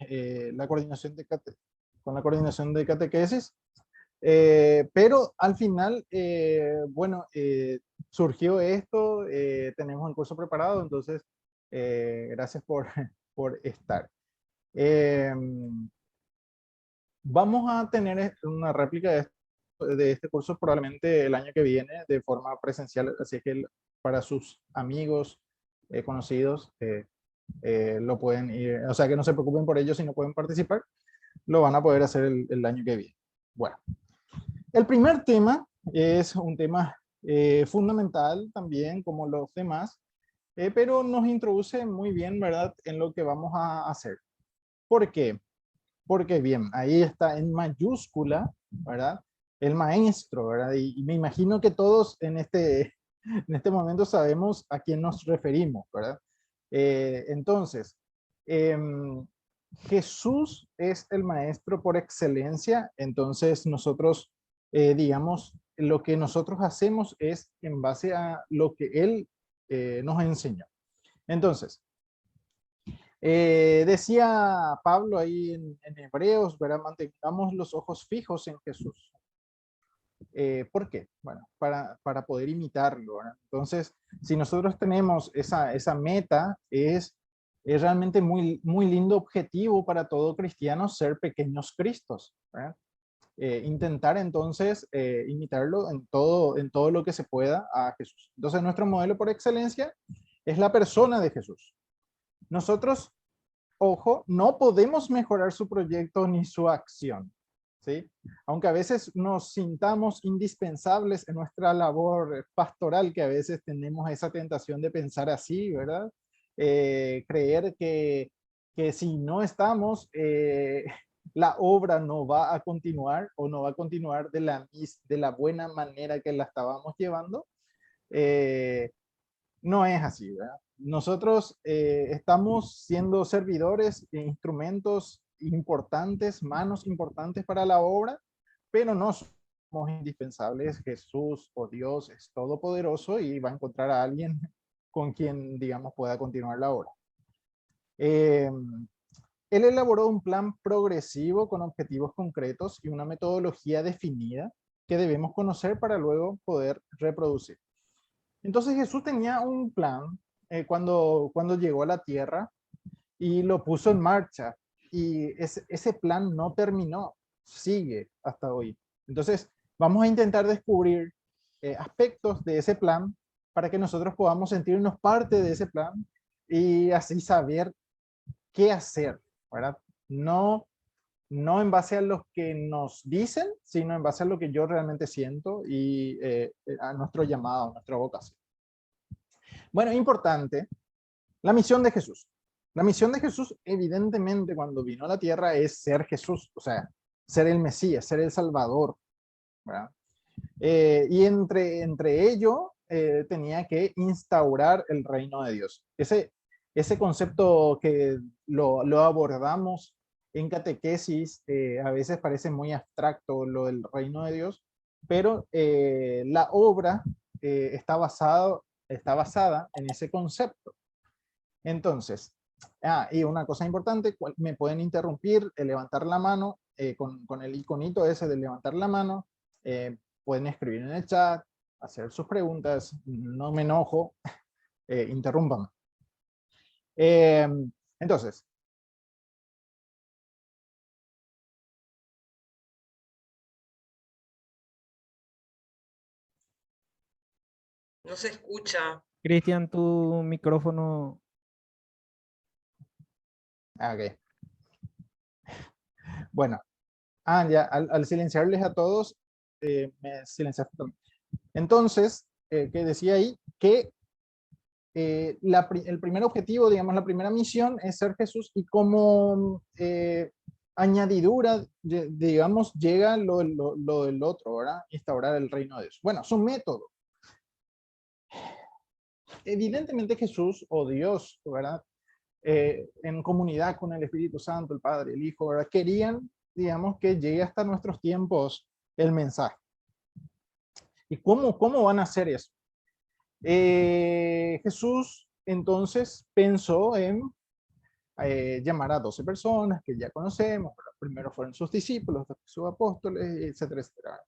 la coordinación de con la coordinación de catequesis, pero al final, bueno, surgió esto, tenemos el curso preparado, entonces gracias por, por estar. Eh, Vamos a tener una réplica de este curso probablemente el año que viene de forma presencial, así que para sus amigos, conocidos, lo pueden ir, o sea que no se preocupen por ello si no pueden participar, lo van a poder hacer el año que viene. Bueno, el primer tema es un tema fundamental también como los demás, pero nos introduce muy bien, ¿verdad?, en lo que vamos a hacer. ¿Por qué? Porque bien, ahí está en mayúscula, ¿verdad? El maestro, ¿verdad? Y me imagino que todos en este momento sabemos a quién nos referimos, ¿verdad? Entonces, eh, Jesús es el maestro por excelencia, entonces nosotros, digamos, lo que nosotros hacemos es en base a lo que Él nos enseñó. Entonces, decía Pablo ahí en Hebreos, ¿verdad? Mantengamos los ojos fijos en Jesús. ¿Por qué? Bueno, para poder imitarlo, ¿verdad? Entonces, si nosotros tenemos esa meta, es realmente muy, muy lindo objetivo para todo cristiano ser pequeños Cristos, ¿verdad? Intentar entonces imitarlo en todo lo que se pueda a Jesús. Entonces, nuestro modelo por excelencia es la persona de Jesús. Nosotros, ojo, no podemos mejorar su proyecto ni su acción, ¿sí? Aunque a veces nos sintamos indispensables en nuestra labor pastoral, que a veces tenemos esa tentación de pensar así, ¿verdad? Creer que si no estamos, la obra no va a continuar o no va a continuar de la buena manera que la estábamos llevando. Eh, no es así, ¿verdad? Nosotros estamos siendo servidores e instrumentos importantes, manos importantes para la obra, pero no somos indispensables. Jesús o Dios es todopoderoso y va a encontrar a alguien con quien, digamos, pueda continuar la obra. Eh, Él elaboró un plan progresivo con objetivos concretos y una metodología definida que debemos conocer para luego poder reproducir. Entonces Jesús tenía un plan cuando llegó a la tierra y lo puso en marcha. Y ese plan no terminó, sigue hasta hoy. Entonces vamos a intentar descubrir aspectos de ese plan para que nosotros podamos sentirnos parte de ese plan y así saber qué hacer, ¿verdad? No, no en base a lo que nos dicen, sino en base a lo que yo realmente siento y a nuestro llamado, a nuestra vocación. Bueno, importante, la misión de Jesús. La misión de Jesús, evidentemente, cuando vino a la tierra, es ser Jesús, o sea, ser el Mesías, ser el Salvador, ¿verdad? Y entre ello, tenía que instaurar el reino de Dios. Ese concepto que lo abordamos en catequesis, a veces parece muy abstracto lo del reino de Dios, pero la obra está basada en ese concepto. Entonces, y una cosa importante, me pueden interrumpir, levantar la mano, con el iconito ese de levantar la mano, pueden escribir en el chat, hacer sus preguntas, no me enojo, interrúmpame. Eh, entonces, No se escucha. Cristian, tu micrófono. ok. Bueno, ya, al silenciarles a todos, me silenciaste también. Entonces, que decía ahí que el primer objetivo, digamos, la primera misión es ser Jesús y como añadidura, digamos, llega lo del otro, ¿verdad? Instaurar el reino de Dios. Bueno, su método. Evidentemente Jesús o Dios, ¿verdad? En comunidad con el Espíritu Santo, el Padre, el Hijo, ¿verdad? Querían, digamos, que llegue hasta nuestros tiempos el mensaje. ¿Y cómo van a hacer eso? Jesús entonces pensó en llamar a 12 personas que ya conocemos. Primero fueron sus discípulos, después sus apóstoles, etcétera, etcétera.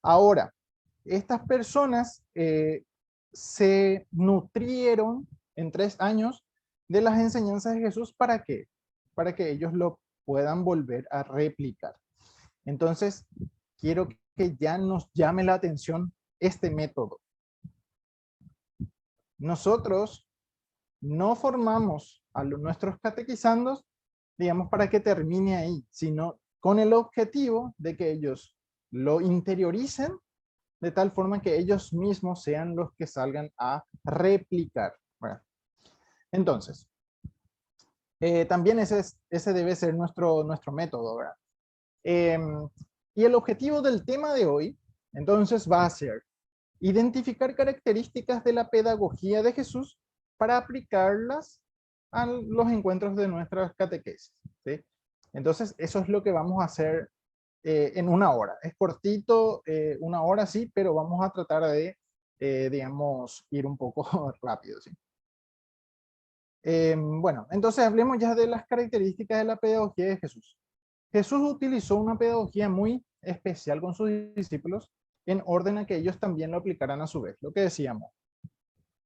Ahora, estas personas se nutrieron en 3 años de las enseñanzas de Jesús. ¿Para qué? Para que ellos lo puedan volver a replicar. Entonces, quiero que ya nos llame la atención este método. Nosotros no formamos a nuestros catequizandos, digamos, para que termine ahí, sino con el objetivo de que ellos lo interioricen de tal forma que ellos mismos sean los que salgan a replicar. Bueno, entonces, también ese debe ser nuestro método, ¿verdad? Y el objetivo del tema de hoy, entonces, va a ser identificar características de la pedagogía de Jesús para aplicarlas a los encuentros de nuestras catequesis, ¿sí? Entonces, eso es lo que vamos a hacer en 1 hora. Es cortito, 1 hora sí, pero vamos a tratar de, digamos, ir un poco rápido, ¿sí? Bueno, entonces hablemos ya de las características de la pedagogía de Jesús. Jesús utilizó una pedagogía muy especial con sus discípulos en orden a que ellos también lo aplicaran a su vez. Lo que decíamos,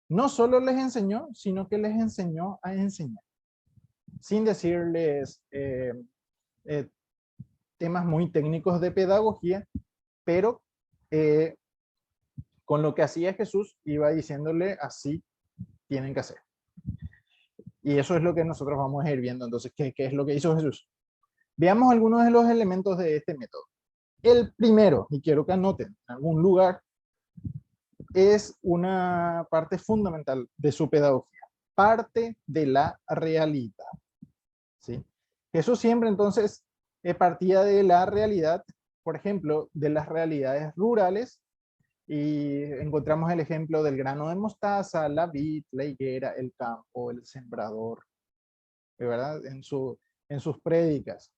no solo les enseñó, sino que les enseñó a enseñar, sin decirles temas muy técnicos de pedagogía, pero con lo que hacía Jesús iba diciéndole así tienen que hacer. Y eso es lo que nosotros vamos a ir viendo. Entonces, ¿qué es lo que hizo Jesús? Veamos algunos de los elementos de este método. El primero, y quiero que anoten en algún lugar, es una parte fundamental de su pedagogía, parte de la realidad, ¿sí? Jesús siempre entonces partía de la realidad, por ejemplo, de las realidades rurales, y encontramos el ejemplo del grano de mostaza, la vid, la higuera, el campo, el sembrador, ¿verdad? En sus prédicas.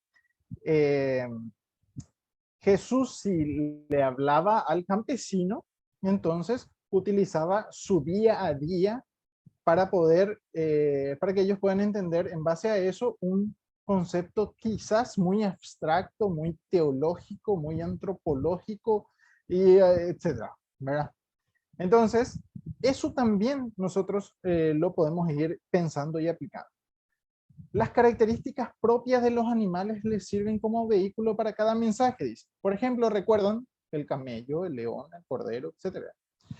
Jesús, si le hablaba al campesino, entonces utilizaba su día a día para poder, para que ellos puedan entender en base a eso un concepto quizás muy abstracto, muy teológico, muy antropológico, y etcétera, ¿verdad? Entonces, eso también nosotros lo podemos ir pensando y aplicando. Las características propias de los animales les sirven como vehículo para cada mensaje, dice. Por ejemplo, recuerdan el camello, el león, el cordero, etc.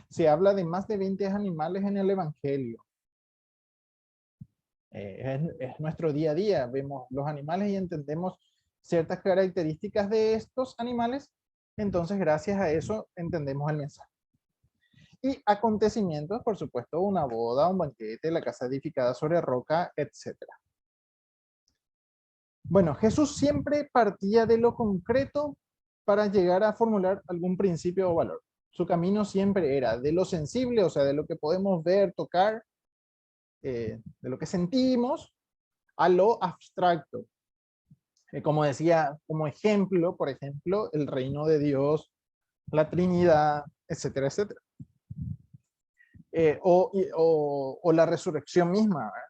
Se habla de más de 20 animales en el Evangelio. Es nuestro día a día. Vemos los animales y entendemos ciertas características de estos animales. Entonces, gracias a eso, entendemos el mensaje. Y acontecimientos, por supuesto, una boda, un banquete, la casa edificada sobre roca, etc. Bueno, Jesús siempre partía de lo concreto para llegar a formular algún principio o valor. Su camino siempre era de lo sensible, o sea, de lo que podemos ver, tocar, de lo que sentimos, a lo abstracto. Como decía, como ejemplo, por ejemplo, el reino de Dios, la Trinidad, etcétera, etcétera. O la resurrección misma, ¿verdad?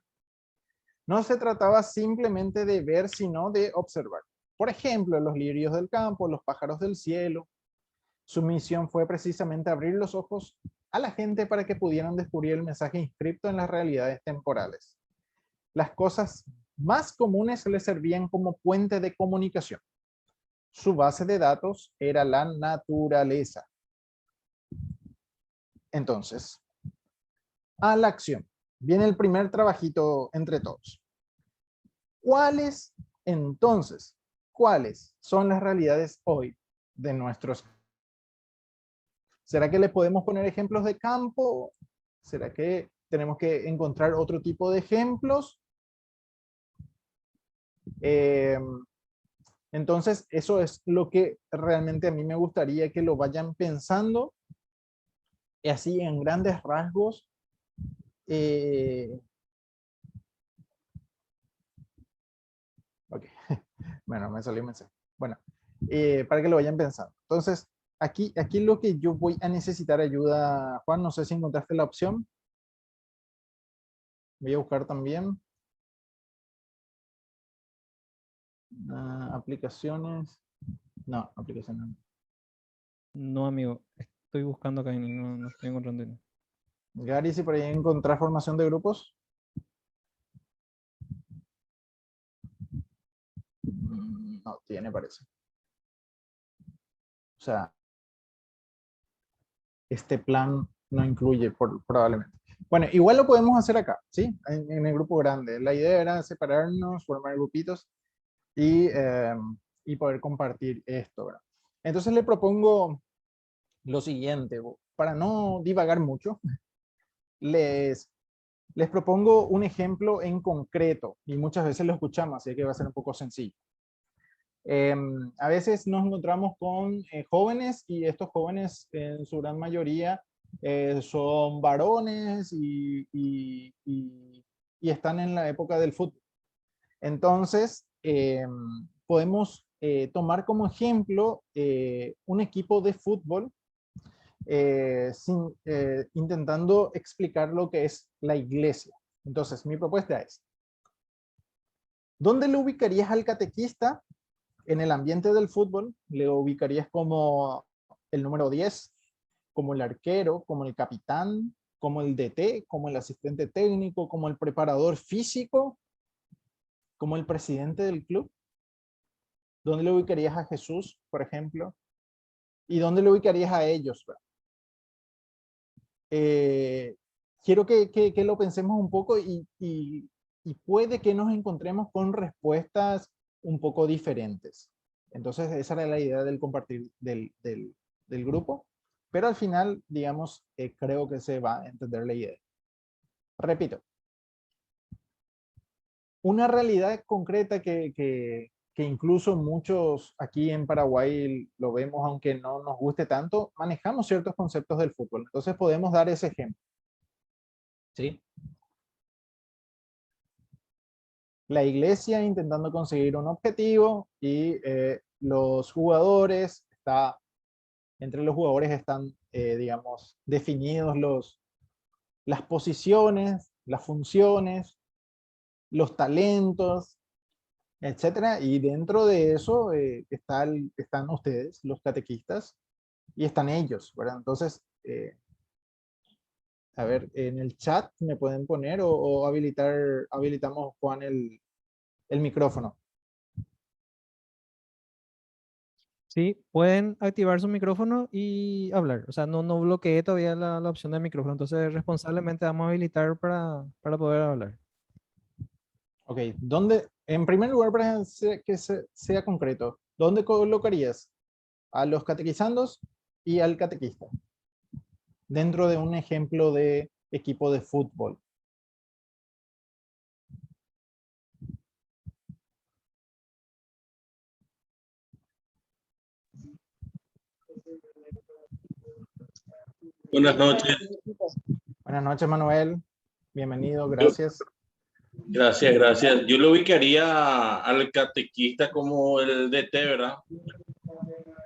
No se trataba simplemente de ver, sino de observar. Por ejemplo, los lirios del campo, los pájaros del cielo. Su misión fue precisamente abrir los ojos a la gente para que pudieran descubrir el mensaje inscripto en las realidades temporales. Las cosas más comunes les servían como puente de comunicación. Su base de datos era la naturaleza. Entonces, a la acción. Viene el primer trabajito entre todos. ¿Cuáles son las realidades hoy de nuestros? ¿Será que le podemos poner ejemplos de campo? ¿Será que tenemos que encontrar otro tipo de ejemplos? Entonces, eso es lo que realmente a mí me gustaría que lo vayan pensando, y así en grandes rasgos. Ok, bueno, me salió un mensaje. Bueno, para que lo vayan pensando. Entonces, aquí lo que yo voy a necesitar ayuda, Juan, no sé si encontraste la opción. Voy a buscar también. Aplicaciones. No, aplicaciones no. No, amigo. Estoy buscando acá y no estoy encontrando. Gary, si por ahí encontrar formación de grupos. No tiene, parece. O sea, este plan no incluye probablemente. Bueno, igual lo podemos hacer acá, ¿sí? En el grupo grande. La idea era separarnos, formar grupitos y poder compartir esto, ¿verdad? Entonces le propongo lo siguiente, para no divagar mucho, les propongo un ejemplo en concreto y muchas veces lo escuchamos, así que va a ser un poco sencillo. A veces nos encontramos con jóvenes y estos jóvenes en su gran mayoría son varones y están en la época del fútbol. Entonces, podemos tomar como ejemplo un equipo de fútbol intentando explicar lo que es la iglesia. Entonces, mi propuesta es, ¿dónde le ubicarías al catequista en el ambiente del fútbol? ¿Le ubicarías como el número 10, como el arquero, como el capitán, como el DT, como el asistente técnico, como el preparador físico, como el presidente del club? ¿Dónde le ubicarías a Jesús, por ejemplo? ¿Y dónde le ubicarías a ellos? Quiero que lo pensemos un poco y puede que nos encontremos con respuestas un poco diferentes. Entonces, esa era la idea del compartir del grupo, pero al final, digamos, creo que se va a entender la idea. Repito, una realidad concreta que incluso muchos aquí en Paraguay lo vemos, aunque no nos guste tanto, manejamos ciertos conceptos del fútbol. Entonces podemos dar ese ejemplo. ¿Sí? La iglesia intentando conseguir un objetivo y los jugadores, entre los jugadores están, digamos, definidos las posiciones, las funciones, los talentos, etcétera. Y dentro de eso están ustedes, los catequistas, y están ellos, ¿verdad? Entonces, a ver, en el chat me pueden poner o habilitamos, Juan, el micrófono. Sí, pueden activar su micrófono y hablar. O sea, no bloqueé todavía la opción del micrófono. Entonces, responsablemente vamos a habilitar para poder hablar. Ok, en primer lugar, para que sea concreto, ¿dónde colocarías a los catequizandos y al catequista? Dentro de un ejemplo de equipo de fútbol. Buenas noches. Buenas noches, Manuel. Bienvenido, gracias. Gracias, gracias. Yo lo ubicaría al catequista como el DT, ¿verdad?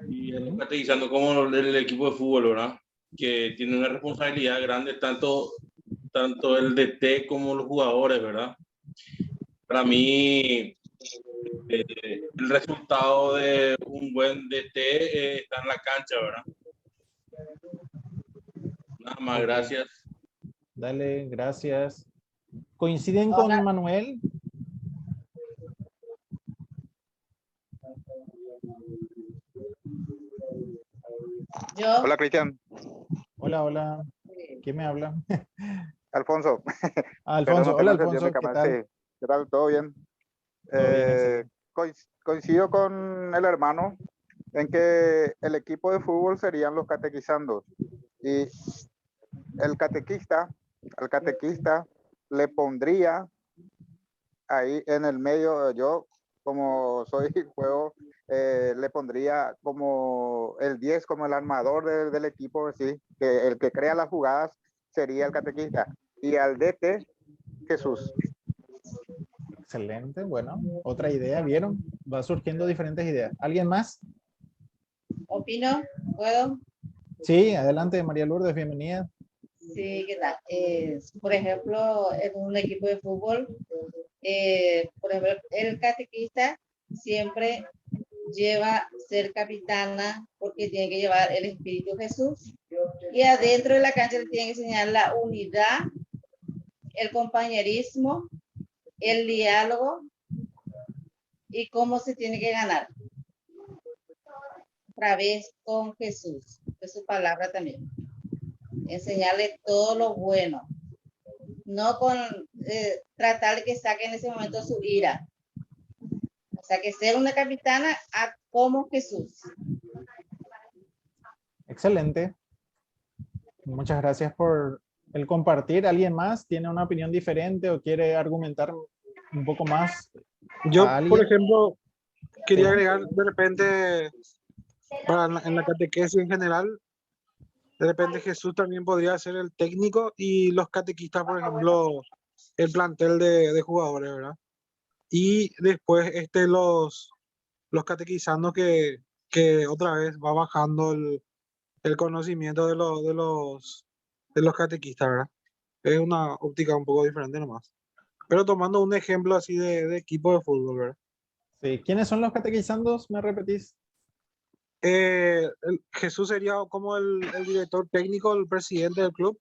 Y el catequizando como el equipo de fútbol, ¿verdad? Que tiene una responsabilidad grande, tanto el DT como los jugadores, ¿verdad? Para mí, el resultado de un buen DT está en la cancha, ¿verdad? Nada más, Okay. Gracias. Dale, gracias. ¿Coinciden con Manuel? Yo. Hola, Cristian. Hola, hola. ¿Quién me habla? Alfonso. Alfonso. Hola, Alfonso. ¿Qué tal? Sí. ¿Qué tal? ¿Todo bien? Todo bien, coincido con el hermano en que el equipo de fútbol serían los catequizandos. Y al catequista le pondría ahí en el medio, yo como soy juego, le pondría como el 10, como el armador del equipo, ¿sí? Que el que crea las jugadas sería el catequista. Y al DT, Jesús. Excelente, bueno, otra idea, ¿vieron? Va surgiendo diferentes ideas. ¿Alguien más? ¿Opino? ¿Puedo? Sí, adelante, María Lourdes, bienvenida. Sí, ¿qué tal? Por ejemplo, en un equipo de fútbol, por ejemplo, el catequista siempre lleva ser capitana porque tiene que llevar el Espíritu Jesús. Y adentro de la cancha le tiene que enseñar la unidad, el compañerismo, el diálogo y cómo se tiene que ganar. Otra vez con Jesús, de su palabra también. Enseñarle todo lo bueno. No con tratar de que saque en ese momento su ira. O sea, que ser una capitana como Jesús. Excelente. Muchas gracias por el compartir. ¿Alguien más tiene una opinión diferente o quiere argumentar un poco más? Yo, ¿A alguien? por ejemplo, quería Sí. agregar de repente, en la catequesis en general, de repente Jesús también podría ser el técnico y los catequistas, por ejemplo, el plantel de jugadores, ¿verdad? Y después los catequizando que otra vez va bajando el conocimiento de los catequistas, ¿verdad? Es una óptica un poco diferente nomás. Pero tomando un ejemplo así de equipo de fútbol, ¿verdad? Sí. ¿Quiénes son los catequizandos? ¿Me repetís? Jesús sería como el director técnico, el presidente del club,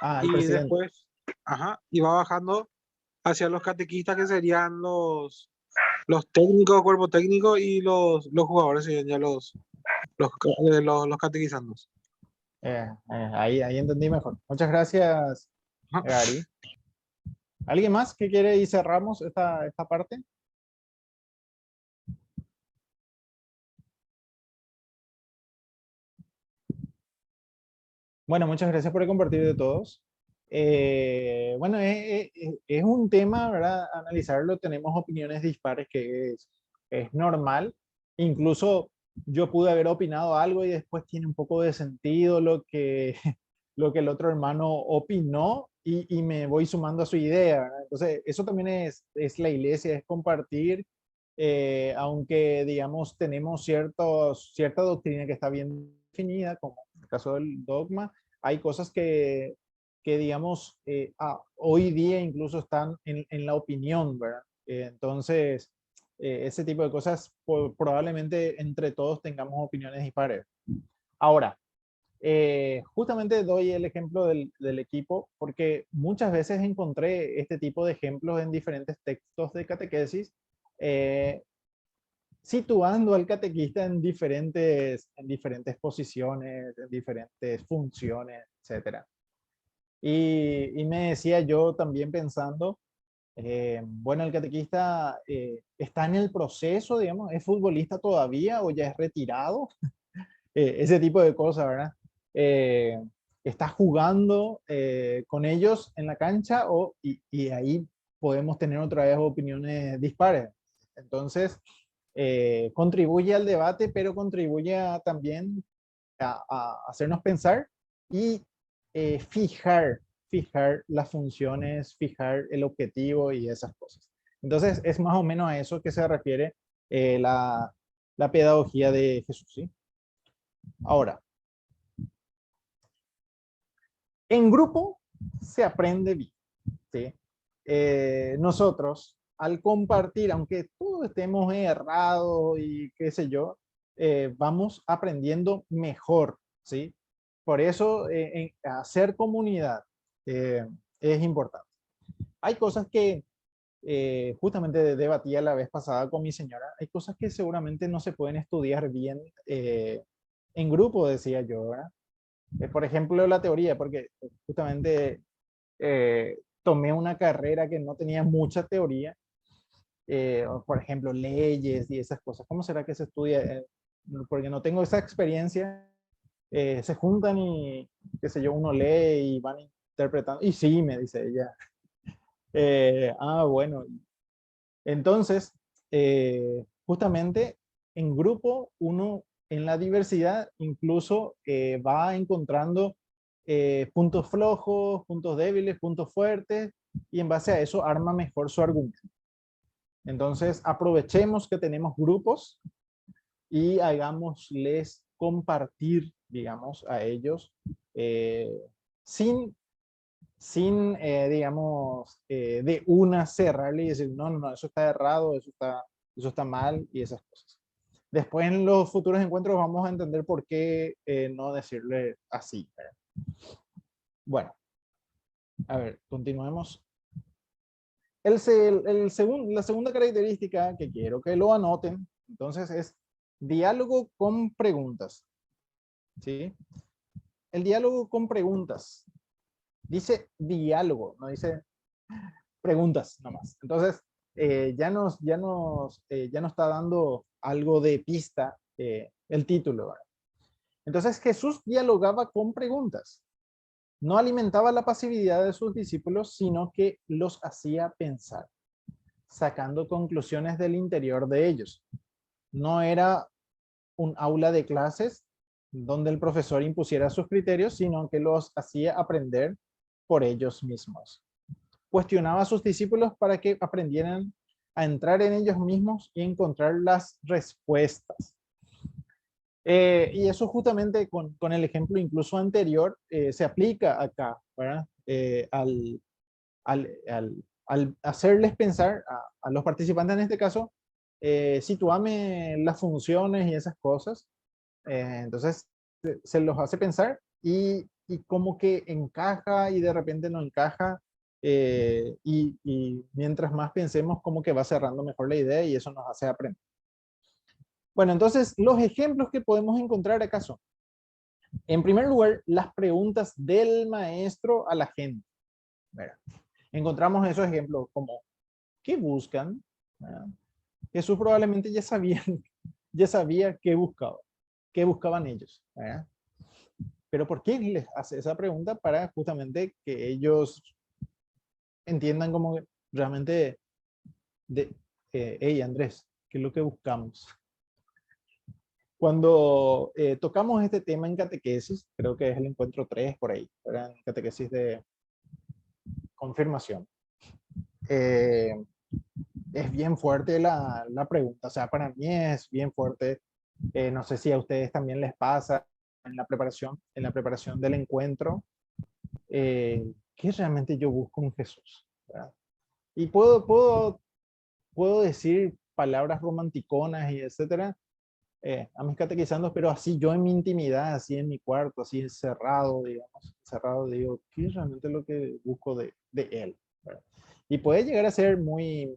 Ah, el y presidente. después, y va bajando hacia los catequistas que serían los técnicos, cuerpo técnico, y los jugadores serían ya los catequizandos. Ahí entendí mejor. Muchas gracias, Ajá. Gary. ¿Alguien más que quiere y cerramos esta parte? Bueno, muchas gracias por el compartir de todos. Bueno, es un tema, ¿verdad? Analizarlo, tenemos opiniones dispares que es normal. Incluso yo pude haber opinado algo y después tiene un poco de sentido lo que, lo que el otro hermano opinó y me voy sumando a su idea, ¿verdad? Entonces, eso también es la iglesia, es compartir, aunque, digamos, tenemos cierta doctrina que está bien definida, como en el caso del dogma, hay cosas que digamos, hoy día incluso están en la opinión, ¿verdad? Entonces, ese tipo de cosas, probablemente entre todos tengamos opiniones dispares. Ahora, justamente doy el ejemplo del equipo porque muchas veces encontré este tipo de ejemplos en diferentes textos de catequesis, situando al catequista en diferentes posiciones, en diferentes funciones, etc. Y me decía yo también pensando, bueno, el catequista está en el proceso, digamos, es futbolista todavía o ya es retirado, ese tipo de cosas, ¿verdad? Eh, está jugando con ellos en la cancha y ahí podemos tener otra vez opiniones dispares. Entonces, contribuye al debate, pero contribuye también a hacernos pensar y fijar las funciones, fijar el objetivo y esas cosas. Entonces, es más o menos a eso que se refiere la pedagogía de Jesús, ¿sí? Ahora, en grupo se aprende bien, ¿sí? Nosotros, al compartir, aunque todos estemos errados y qué sé yo, vamos aprendiendo mejor, ¿sí? Por eso, hacer comunidad es importante. Hay cosas que justamente debatía la vez pasada con mi señora, hay cosas que seguramente no se pueden estudiar bien en grupo, decía yo, ¿verdad? Por ejemplo, la teoría, porque justamente tomé una carrera que no tenía mucha teoría, por ejemplo, leyes y esas cosas. ¿Cómo será que se estudia? Porque no tengo esa experiencia. Se juntan y, qué sé yo, uno lee y van interpretando. Y sí, me dice ella. Bueno. Entonces, justamente en grupo, uno en la diversidad incluso va encontrando puntos flojos, puntos débiles, puntos fuertes, y en base a eso arma mejor su argumento. Entonces, aprovechemos que tenemos grupos y hagámosles compartir, digamos, a ellos sin digamos, de una cerrarle y decir, no, eso está errado, eso está eso está mal y esas cosas. Después en los futuros encuentros vamos a entender por qué no decirle así, ¿verdad? Bueno, a ver, continuemos. La segunda característica que quiero que lo anoten, entonces, es diálogo con preguntas. ¿Sí? El diálogo con preguntas. Dice diálogo, no dice preguntas nomás. Entonces, ya nos está dando algo de pista el título, ¿verdad? Entonces, Jesús dialogaba con preguntas. No alimentaba la pasividad de sus discípulos, sino que los hacía pensar, sacando conclusiones del interior de ellos. No era un aula de clases donde el profesor impusiera sus criterios, sino que los hacía aprender por ellos mismos. Cuestionaba a sus discípulos para que aprendieran a entrar en ellos mismos y encontrar las respuestas. Y eso justamente con el ejemplo incluso anterior se aplica acá, ¿verdad? Al hacerles pensar a los participantes en este caso, situame las funciones y esas cosas, entonces se los hace pensar y como que encaja y de repente no encaja, y mientras más pensemos como que va cerrando mejor la idea y eso nos hace aprender. Bueno, entonces los ejemplos que podemos encontrar acá son, en primer lugar, las preguntas del maestro a la gente. ¿Verdad? Encontramos esos ejemplos como, ¿qué buscan? ¿Verdad? Jesús probablemente ya sabía qué buscaban ellos. ¿Verdad? Pero ¿por qué les hace esa pregunta? Para justamente que ellos entiendan como realmente, hey Andrés, ¿qué es lo que buscamos? Cuando tocamos este tema en catequesis, creo que es el encuentro 3 por ahí, ¿verdad? En catequesis de confirmación. Es bien fuerte la pregunta, o sea, para mí es bien fuerte. No sé si a ustedes también les pasa en la preparación del encuentro, ¿qué realmente yo busco en Jesús? ¿Verdad? Y puedo decir palabras romanticonas y etcétera, a mis catequizandos, pero así yo en mi intimidad, así en mi cuarto, así encerrado, digamos, encerrado, digo, ¿qué es realmente lo que busco de él? ¿Verdad? Y puede llegar a ser muy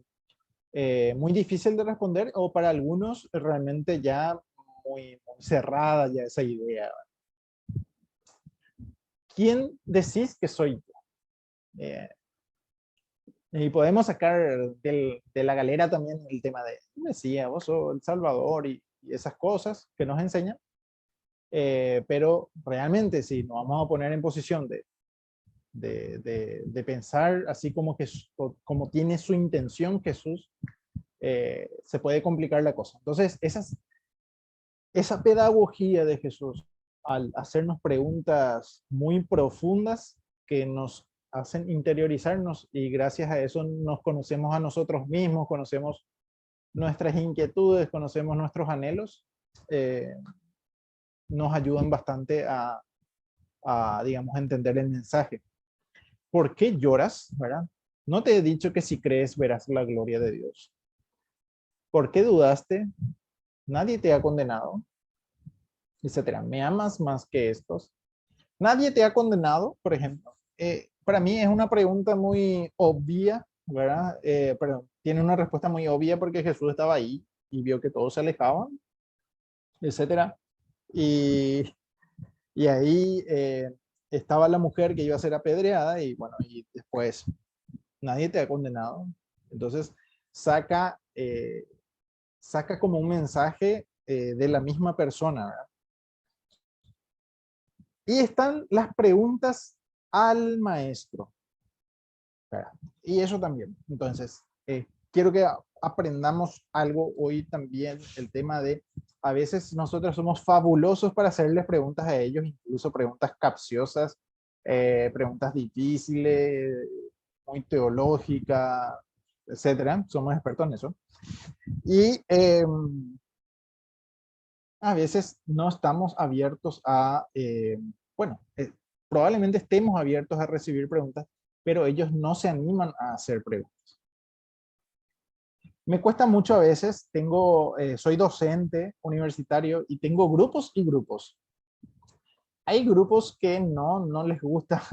difícil de responder, o para algunos realmente ya muy cerrada ya esa idea. ¿Quién decís que soy yo? Y podemos sacar de la galera también el tema de Mesías, vos sos el Salvador y esas cosas que nos enseñan, pero realmente si nos vamos a poner en posición de pensar así como tiene su intención Jesús, se puede complicar la cosa. Entonces, esa pedagogía de Jesús, al hacernos preguntas muy profundas que nos hacen interiorizarnos, y gracias a eso nos conocemos a nosotros mismos, conocemos nuestras inquietudes, conocemos nuestros anhelos, nos ayudan bastante digamos, entender el mensaje. ¿Por qué lloras? ¿Verdad? No te he dicho que si crees verás la gloria de Dios. ¿Por qué dudaste? Nadie te ha condenado, etcétera. ¿Me amas más que estos? Nadie te ha condenado, por ejemplo. Para mí es una pregunta muy obvia, ¿verdad? Pero tiene una respuesta muy obvia porque Jesús estaba ahí y vio que todos se alejaban, etcétera. Y ahí estaba la mujer que iba a ser apedreada y bueno, y después nadie te ha condenado. Entonces saca como un mensaje de la misma persona, ¿verdad? Y están las preguntas al maestro, ¿verdad? Y eso también. Entonces, quiero que aprendamos algo hoy también, el tema de, a veces nosotros somos fabulosos para hacerles preguntas a ellos, incluso preguntas capciosas, preguntas difíciles, muy teológicas, etcétera. Somos expertos en eso. Y a veces no estamos abiertos bueno, probablemente estemos abiertos a recibir preguntas, pero ellos no se animan a hacer preguntas. Me cuesta mucho a veces, soy docente universitario y tengo grupos y grupos. Hay grupos que no les gusta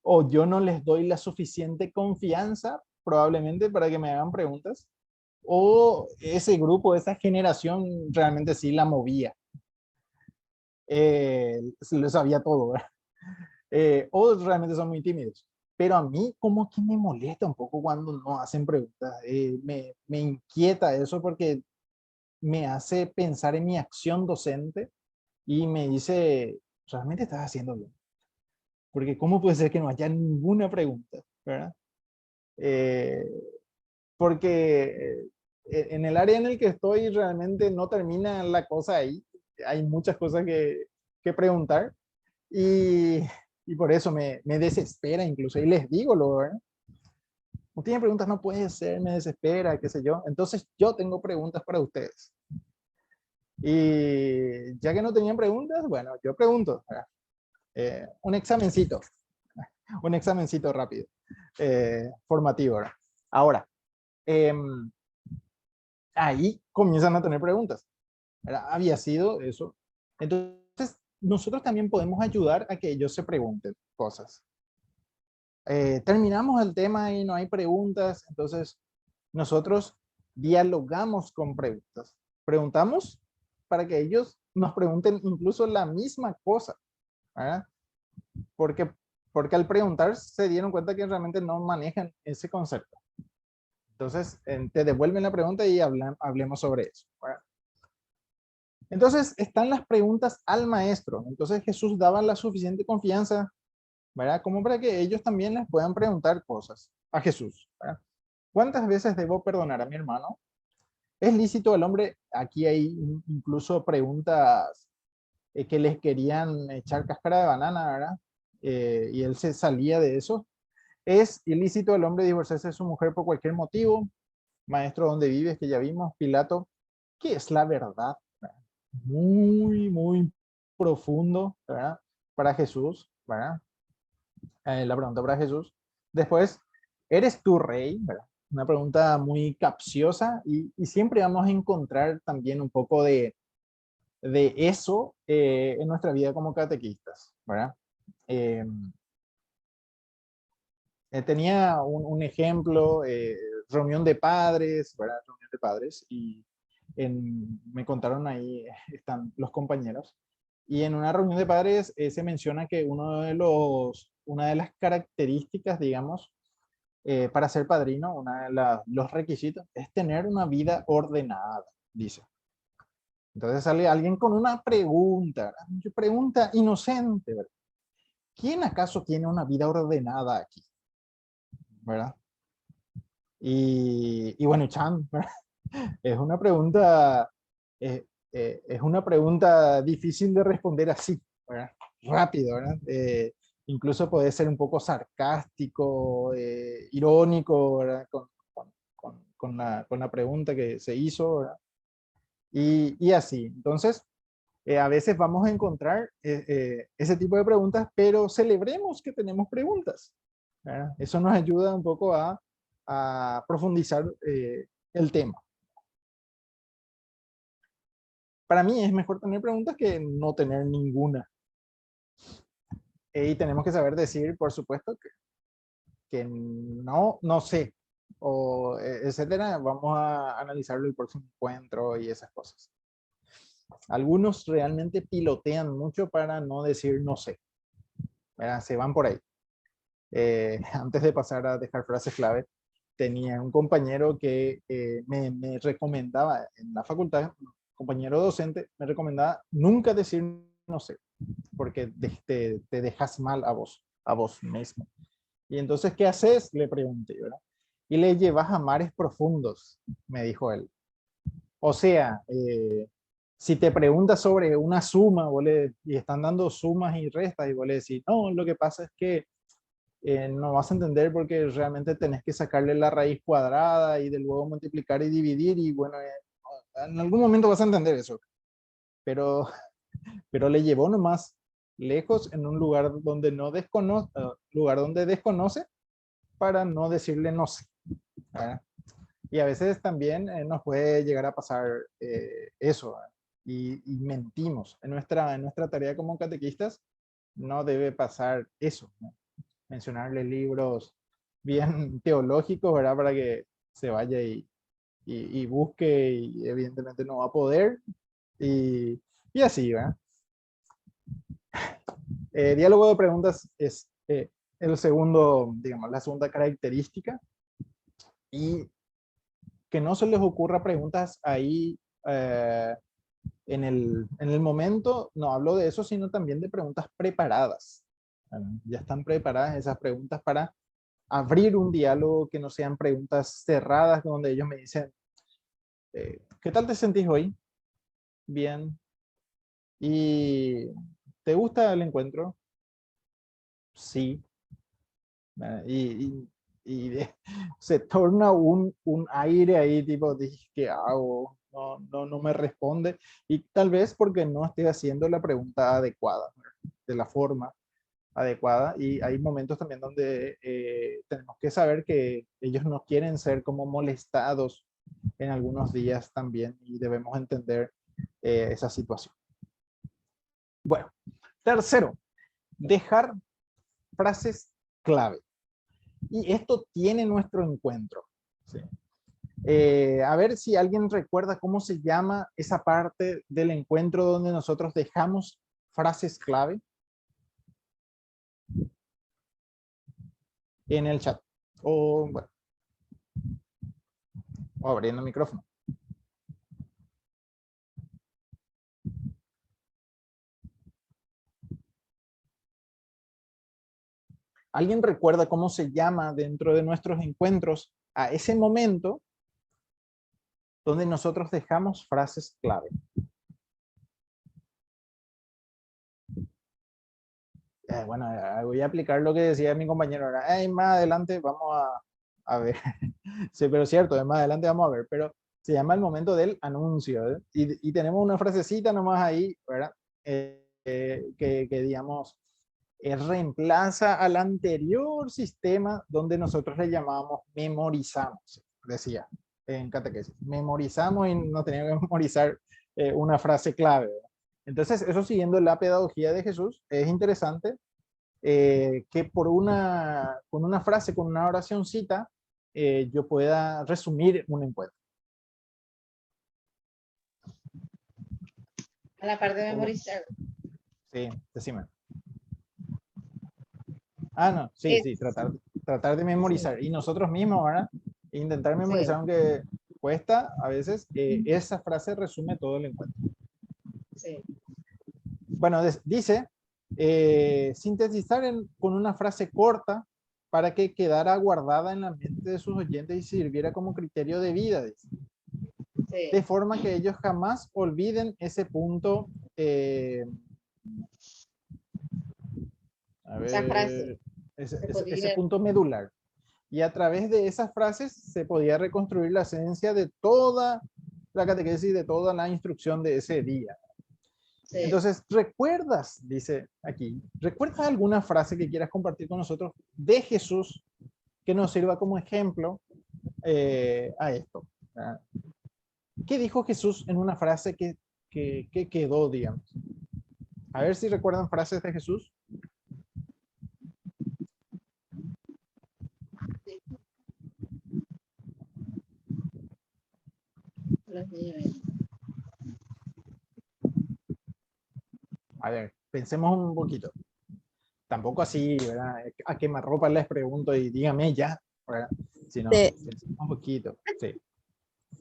o yo no les doy la suficiente confianza probablemente para que me hagan preguntas, o ese grupo, esa generación realmente sí la movía. Se lo sabía todo, ¿verdad? O realmente son muy tímidos. Pero a mí como que me molesta un poco cuando no hacen preguntas. Me inquieta eso porque me hace pensar en mi acción docente y me dice, realmente estás haciendo bien. Porque ¿cómo puede ser que no haya ninguna pregunta? ¿Verdad? Porque en el área en el que estoy realmente no termina la cosa ahí. Hay muchas cosas que preguntar y, y por eso me desespera incluso. Y les digo, ¿verdad? No tienen preguntas, no puede ser, me desespera, qué sé yo. Entonces yo tengo preguntas para ustedes. Y ya que no tenían preguntas, bueno, yo pregunto. Un examencito rápido, formativo, ¿verdad? Ahora, ahí comienzan a tener preguntas, ¿verdad? Había sido eso. Entonces, nosotros también podemos ayudar a que ellos se pregunten cosas. Terminamos el tema y no hay preguntas, entonces nosotros dialogamos con preguntas. Preguntamos para que ellos nos pregunten incluso la misma cosa, ¿verdad? Porque al preguntar se dieron cuenta que realmente no manejan ese concepto. Entonces, te devuelven la pregunta y hablemos sobre eso, ¿verdad? Entonces, están las preguntas al maestro. Entonces, Jesús daba la suficiente confianza, ¿verdad? Como para que ellos también les puedan preguntar cosas a Jesús, ¿verdad? ¿Cuántas veces debo perdonar a mi hermano? ¿Es lícito al hombre? Aquí hay incluso preguntas que les querían echar cáscara de banana, ¿verdad? Y él se salía de eso. ¿Es ilícito al hombre divorciarse de su mujer por cualquier motivo? Maestro, ¿dónde vives? Que ya vimos. Pilato, ¿qué es la verdad? Muy, muy profundo, ¿verdad? Para Jesús, ¿verdad? La pregunta para Jesús. Después, ¿eres tú rey? ¿Verdad? Una pregunta muy capciosa y siempre vamos a encontrar también un poco de eso en nuestra vida como catequistas, ¿verdad? Tenía un ejemplo, reunión de padres, ¿verdad? Reunión de padres, y me contaron ahí, están los compañeros, y en una reunión de padres se menciona que una de las características, digamos, para ser padrino, los requisitos es tener una vida ordenada, dice. Entonces sale alguien con una pregunta, pregunta inocente, ¿verdad? ¿Quién acaso tiene una vida ordenada aquí? ¿Verdad? Y bueno, Chan, ¿verdad? Es una pregunta, es una pregunta difícil de responder así, ¿verdad? Rápido, ¿verdad? Incluso puede ser un poco sarcástico, irónico, ¿verdad? Con la pregunta que se hizo, ¿verdad? Y así. Entonces, a veces vamos a encontrar ese tipo de preguntas, pero celebremos que tenemos preguntas, ¿verdad? Eso nos ayuda un poco a profundizar el tema. Para mí es mejor tener preguntas que no tener ninguna. Y tenemos que saber decir, por supuesto, que no sé, o etcétera. Vamos a analizarlo el próximo encuentro y esas cosas. Algunos realmente pilotean mucho para no decir no sé, ¿verdad? Se van por ahí. Antes de pasar a dejar frases clave, tenía un compañero que me recomendaba en la facultad, compañero docente, me recomendaba nunca decir no sé, porque te dejas mal a vos mismo. Y entonces, ¿qué haces? Le pregunté, ¿verdad? Y le llevas a mares profundos, me dijo él. O sea, si te preguntas sobre una suma y están dando sumas y restas y vos le decís, no, lo que pasa es que no vas a entender porque realmente tenés que sacarle la raíz cuadrada y de luego multiplicar y dividir y bueno, en algún momento vas a entender eso. Pero le llevó nomás lejos en un lugar donde desconoce para no decirle no sé, ¿verdad? Y a veces también nos puede llegar a pasar eso, y mentimos. En nuestra tarea como catequistas no debe pasar eso, ¿no? Mencionarle libros bien teológicos, ¿verdad? Para que se vaya y busque, y evidentemente no va a poder, y así, ¿verdad? Diálogo de preguntas es el segundo, digamos, la segunda característica, y que no se les ocurra preguntas ahí en el momento. No hablo de eso, sino también de preguntas preparadas. Ya están preparadas esas preguntas para abrir un diálogo, que no sean preguntas cerradas donde ellos me dicen, ¿qué tal te sentís hoy? Bien. ¿Y te gusta el encuentro? Sí. Se torna un aire ahí, tipo, dije, ¿qué hago? No me responde. Y tal vez porque no esté haciendo la pregunta adecuada, de la forma adecuada. Y hay momentos también donde tenemos que saber que ellos no quieren ser como molestados en algunos días también, y debemos entender esa situación. Bueno, tercero, dejar frases clave. Y esto tiene nuestro encuentro. ¿Sí? A ver si alguien recuerda cómo se llama esa parte del encuentro donde nosotros dejamos frases clave. En el chat. O, bueno, o abriendo el micrófono. ¿Alguien recuerda cómo se llama dentro de nuestros encuentros a ese momento donde nosotros dejamos frases clave? Bueno, voy a aplicar lo que decía mi compañero ahora. Más adelante vamos a ver. Sí, pero es cierto, más adelante vamos a ver. Pero se llama el momento del anuncio, ¿eh? Y tenemos una frasecita nomás ahí, ¿verdad? Que digamos, reemplaza al anterior sistema donde nosotros le llamábamos memorizamos, decía en catequesis. Memorizamos y no teníamos que memorizar una frase clave, ¿verdad? Entonces, eso siguiendo la pedagogía de Jesús, es interesante que con una frase, con una oracióncita, yo pueda resumir un encuentro. A la parte de memorizar. Sí, decime. No, sí, sí, tratar de memorizar. Y nosotros mismos, ¿verdad? Intentar memorizar, aunque cuesta a veces, esa frase resume todo el encuentro. Sí. Bueno, dice, sintetizar con una frase corta para que quedara guardada en la mente de sus oyentes y sirviera como criterio de vida, dice. Sí. De forma que ellos jamás olviden ese punto. A ver, Esa frase. ese punto medular. Y a través de esas frases se podía reconstruir la esencia de toda la catequesis, de toda la instrucción de ese día. Sí. Entonces, ¿recuerdas? Dice aquí, ¿recuerdas alguna frase que quieras compartir con nosotros de Jesús que nos sirva como ejemplo a esto? ¿Qué dijo Jesús en una frase que quedó, digamos? A ver si recuerdan frases de Jesús. A ver, pensemos un poquito. Tampoco así, ¿verdad? A quemarropa les pregunto y dígame ya, ¿verdad? Sino, pensemos un poquito. Sí.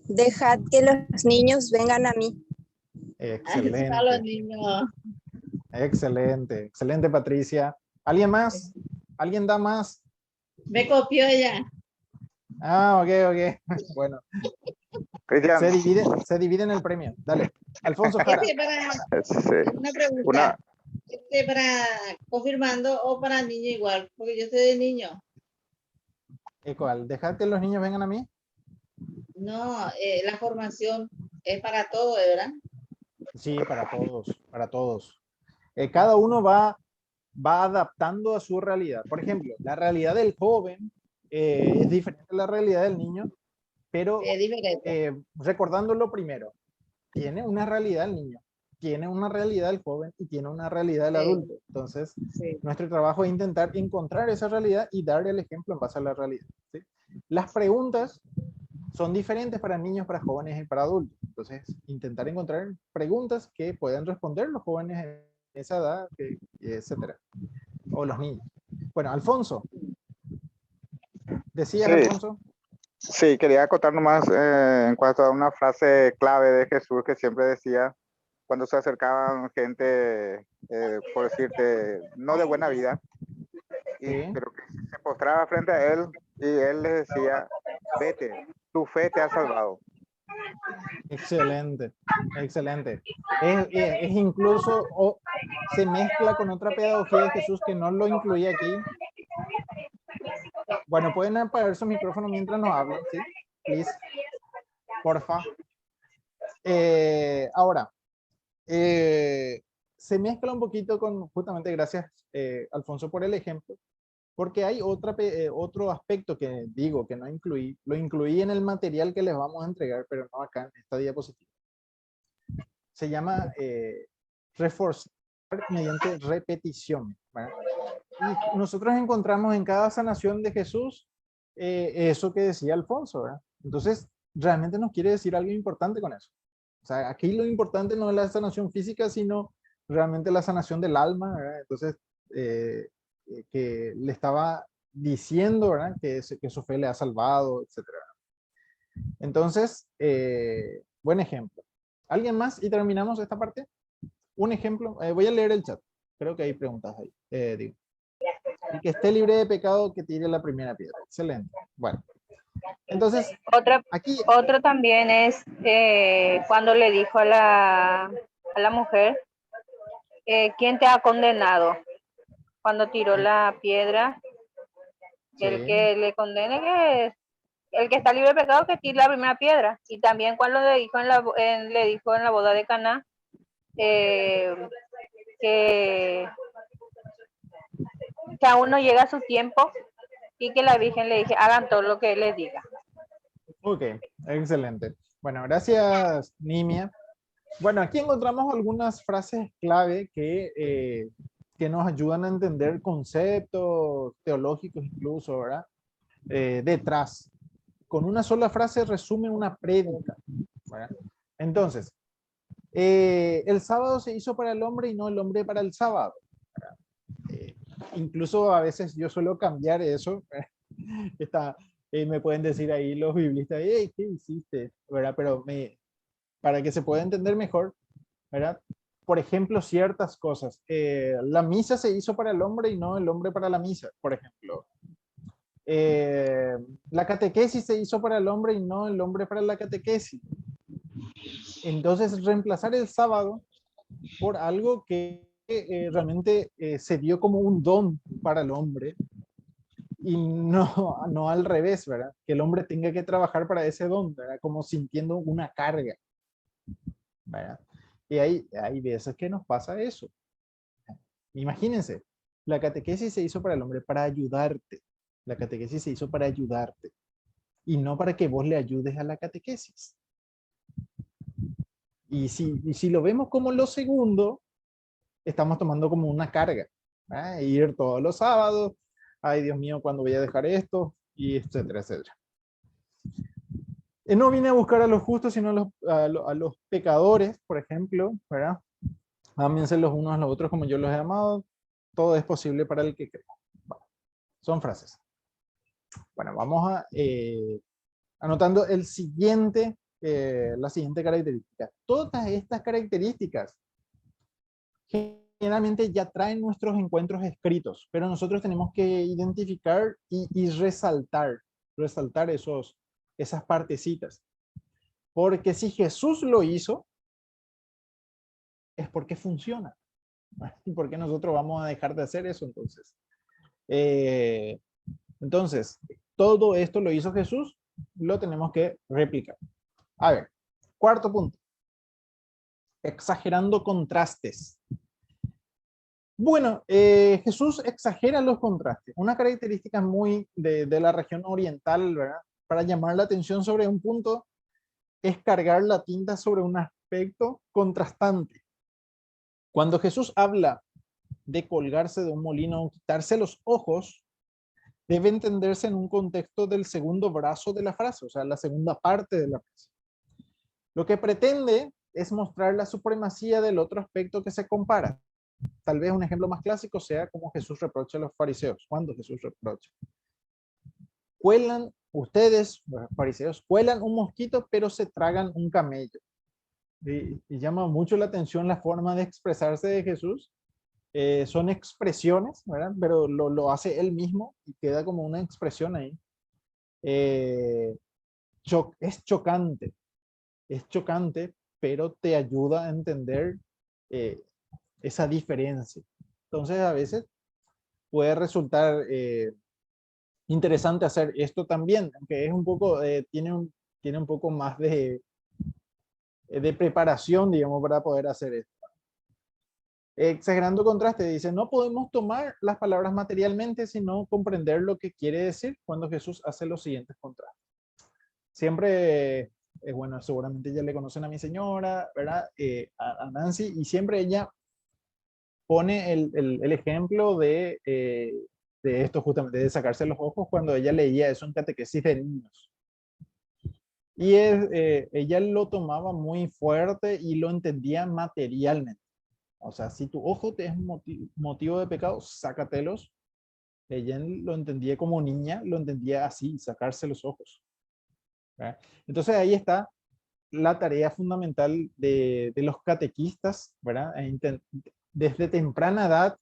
Dejad que los niños vengan a mí. Excelente. A los niños. Excelente, excelente, Patricia. ¿Alguien más? ¿Alguien da más? Me copió ella. Ok. Bueno. Cristian. Se divide en el premio. Dale. Alfonso Jara. Una pregunta. ¿Para confirmando o para niño igual? Porque yo soy de niño. ¿Cuál? ¿Dejar que los niños vengan a mí? No, la formación es para todos, ¿verdad? Sí, para todos. Cada uno va adaptando a su realidad. Por ejemplo, la realidad del joven es diferente a la realidad del niño, Pero Es diferente. recordando lo primero, tiene una realidad el niño, tiene una realidad el joven y tiene una realidad el Sí. adulto. Entonces, Sí. nuestro trabajo es intentar encontrar esa realidad y dar el ejemplo en base a la realidad, ¿sí? Las preguntas son diferentes para niños, para jóvenes y para adultos. Entonces, intentar encontrar preguntas que puedan responder los jóvenes en esa edad, etcétera, o los niños. Bueno, Alfonso. ¿Decías, Sí. Alfonso? Sí, quería acotar nomás en cuanto a una frase clave de Jesús que siempre decía cuando se acercaban gente, por decirte, no de buena vida, Sí. pero que se postraba frente a él y él les decía, vete, tu fe te ha salvado. Excelente, excelente. Es incluso, se mezcla con otra pedagogía de Jesús que no lo incluía aquí. Bueno, pueden apagar su micrófono mientras nos hablan, ¿sí? Please. Porfa. Ahora, se mezcla un poquito con, justamente gracias, Alfonso, por el ejemplo, porque hay otro aspecto que digo que no incluí, lo incluí en el material que les vamos a entregar, pero no acá en esta diapositiva. Se llama reforzar mediante repetición, ¿verdad? Y nosotros encontramos en cada sanación de Jesús eso que decía Alfonso, ¿verdad? Entonces, realmente nos quiere decir algo importante con eso. O sea, aquí lo importante no es la sanación física, sino realmente la sanación del alma, ¿verdad? Entonces, que le estaba diciendo, ¿verdad? Que su fe le ha salvado, etc. Entonces, buen ejemplo. ¿Alguien más? Y terminamos esta parte. Un ejemplo. Voy a leer el chat. Creo que hay preguntas ahí. Digo. El que esté libre de pecado, que tire la primera piedra. Excelente. Bueno. Entonces, aquí... Otro también es cuando le dijo a la mujer, ¿quién te ha condenado? Cuando tiró la piedra, Sí. el que le condene, que el que está libre de pecado, que tire la primera piedra. Y también cuando le dijo le dijo en la boda de Caná, que aún no llega su tiempo y que la Virgen le dije, hagan todo lo que les diga. Ok, excelente. Bueno, gracias, Nimia. Bueno, aquí encontramos algunas frases clave que nos ayudan a entender conceptos teológicos incluso, ¿verdad? Detrás. Con una sola frase resume una prédica, ¿verdad? Entonces, el sábado se hizo para el hombre y no el hombre para el sábado. Incluso a veces yo suelo cambiar eso. Me pueden decir ahí los biblistas, hey, ¿qué hiciste? ¿Verdad? Pero para que se pueda entender mejor, ¿verdad? Por ejemplo, ciertas cosas. La misa se hizo para el hombre y no el hombre para la misa, por ejemplo. La catequesis se hizo para el hombre y no el hombre para la catequesis. Entonces, reemplazar el sábado por algo que realmente se dio como un don para el hombre y no al revés, ¿verdad? Que el hombre tenga que trabajar para ese don, ¿verdad? Como sintiendo una carga, ¿verdad? Y hay veces que nos pasa eso. Imagínense, la catequesis se hizo para el hombre, para ayudarte. La catequesis se hizo para ayudarte y no para que vos le ayudes a la catequesis. Y si lo vemos como lo segundo, estamos tomando como una carga. Ir todos los sábados, ay Dios mío, ¿cuándo voy a dejar esto? Y etcétera, etcétera. No vine a buscar a los justos, sino a los pecadores, por ejemplo, ¿verdad? Ámense los unos a los otros como yo los he amado. Todo es posible para el que cree. Bueno, son frases. Bueno, vamos a anotando la siguiente característica. Todas estas características generalmente ya traen nuestros encuentros escritos, pero nosotros tenemos que identificar y resaltar esas partecitas. Porque si Jesús lo hizo, es porque funciona. ¿Y por qué nosotros vamos a dejar de hacer eso entonces? Entonces, todo esto lo hizo Jesús, lo tenemos que replicar. A ver, cuarto punto. Exagerando contrastes. Bueno, Jesús exagera los contrastes. Una característica muy de la región oriental, ¿verdad? para llamar la atención sobre un punto es cargar la tinta sobre un aspecto contrastante. Cuando Jesús habla de colgarse de un molino o quitarse los ojos, debe entenderse en un contexto del segundo brazo de la frase, o sea, la segunda parte de la frase. Lo que pretende es mostrar la supremacía del otro aspecto que se compara. Tal vez un ejemplo más clásico sea como Jesús reprocha a los fariseos. Cuando Jesús reprocha: ustedes, los fariseos, cuelan un mosquito, pero se tragan un camello. Y llama mucho la atención la forma de expresarse de Jesús. Son expresiones, ¿verdad? Pero lo hace él mismo y queda como una expresión ahí. Es chocante, pero te ayuda a entender esa diferencia. Entonces, a veces puede resultar interesante hacer esto también, aunque es un poco, tiene un poco más de preparación, digamos, para poder hacer esto. Exagerando contraste, dice: no podemos tomar las palabras materialmente, sino comprender lo que quiere decir cuando Jesús hace los siguientes contrastes. Siempre, bueno, seguramente ya le conocen a mi señora, ¿verdad? A Nancy, y siempre ella pone el ejemplo de esto justamente, de sacarse los ojos cuando ella leía eso en catequesis de niños. Y ella lo tomaba muy fuerte y lo entendía materialmente. O sea, si tu ojo te es motivo de pecado, sácatelos. Ella lo entendía como niña, lo entendía así, sacarse los ojos. ¿Verdad? Entonces ahí está la tarea fundamental de los catequistas, ¿verdad? Desde temprana edad,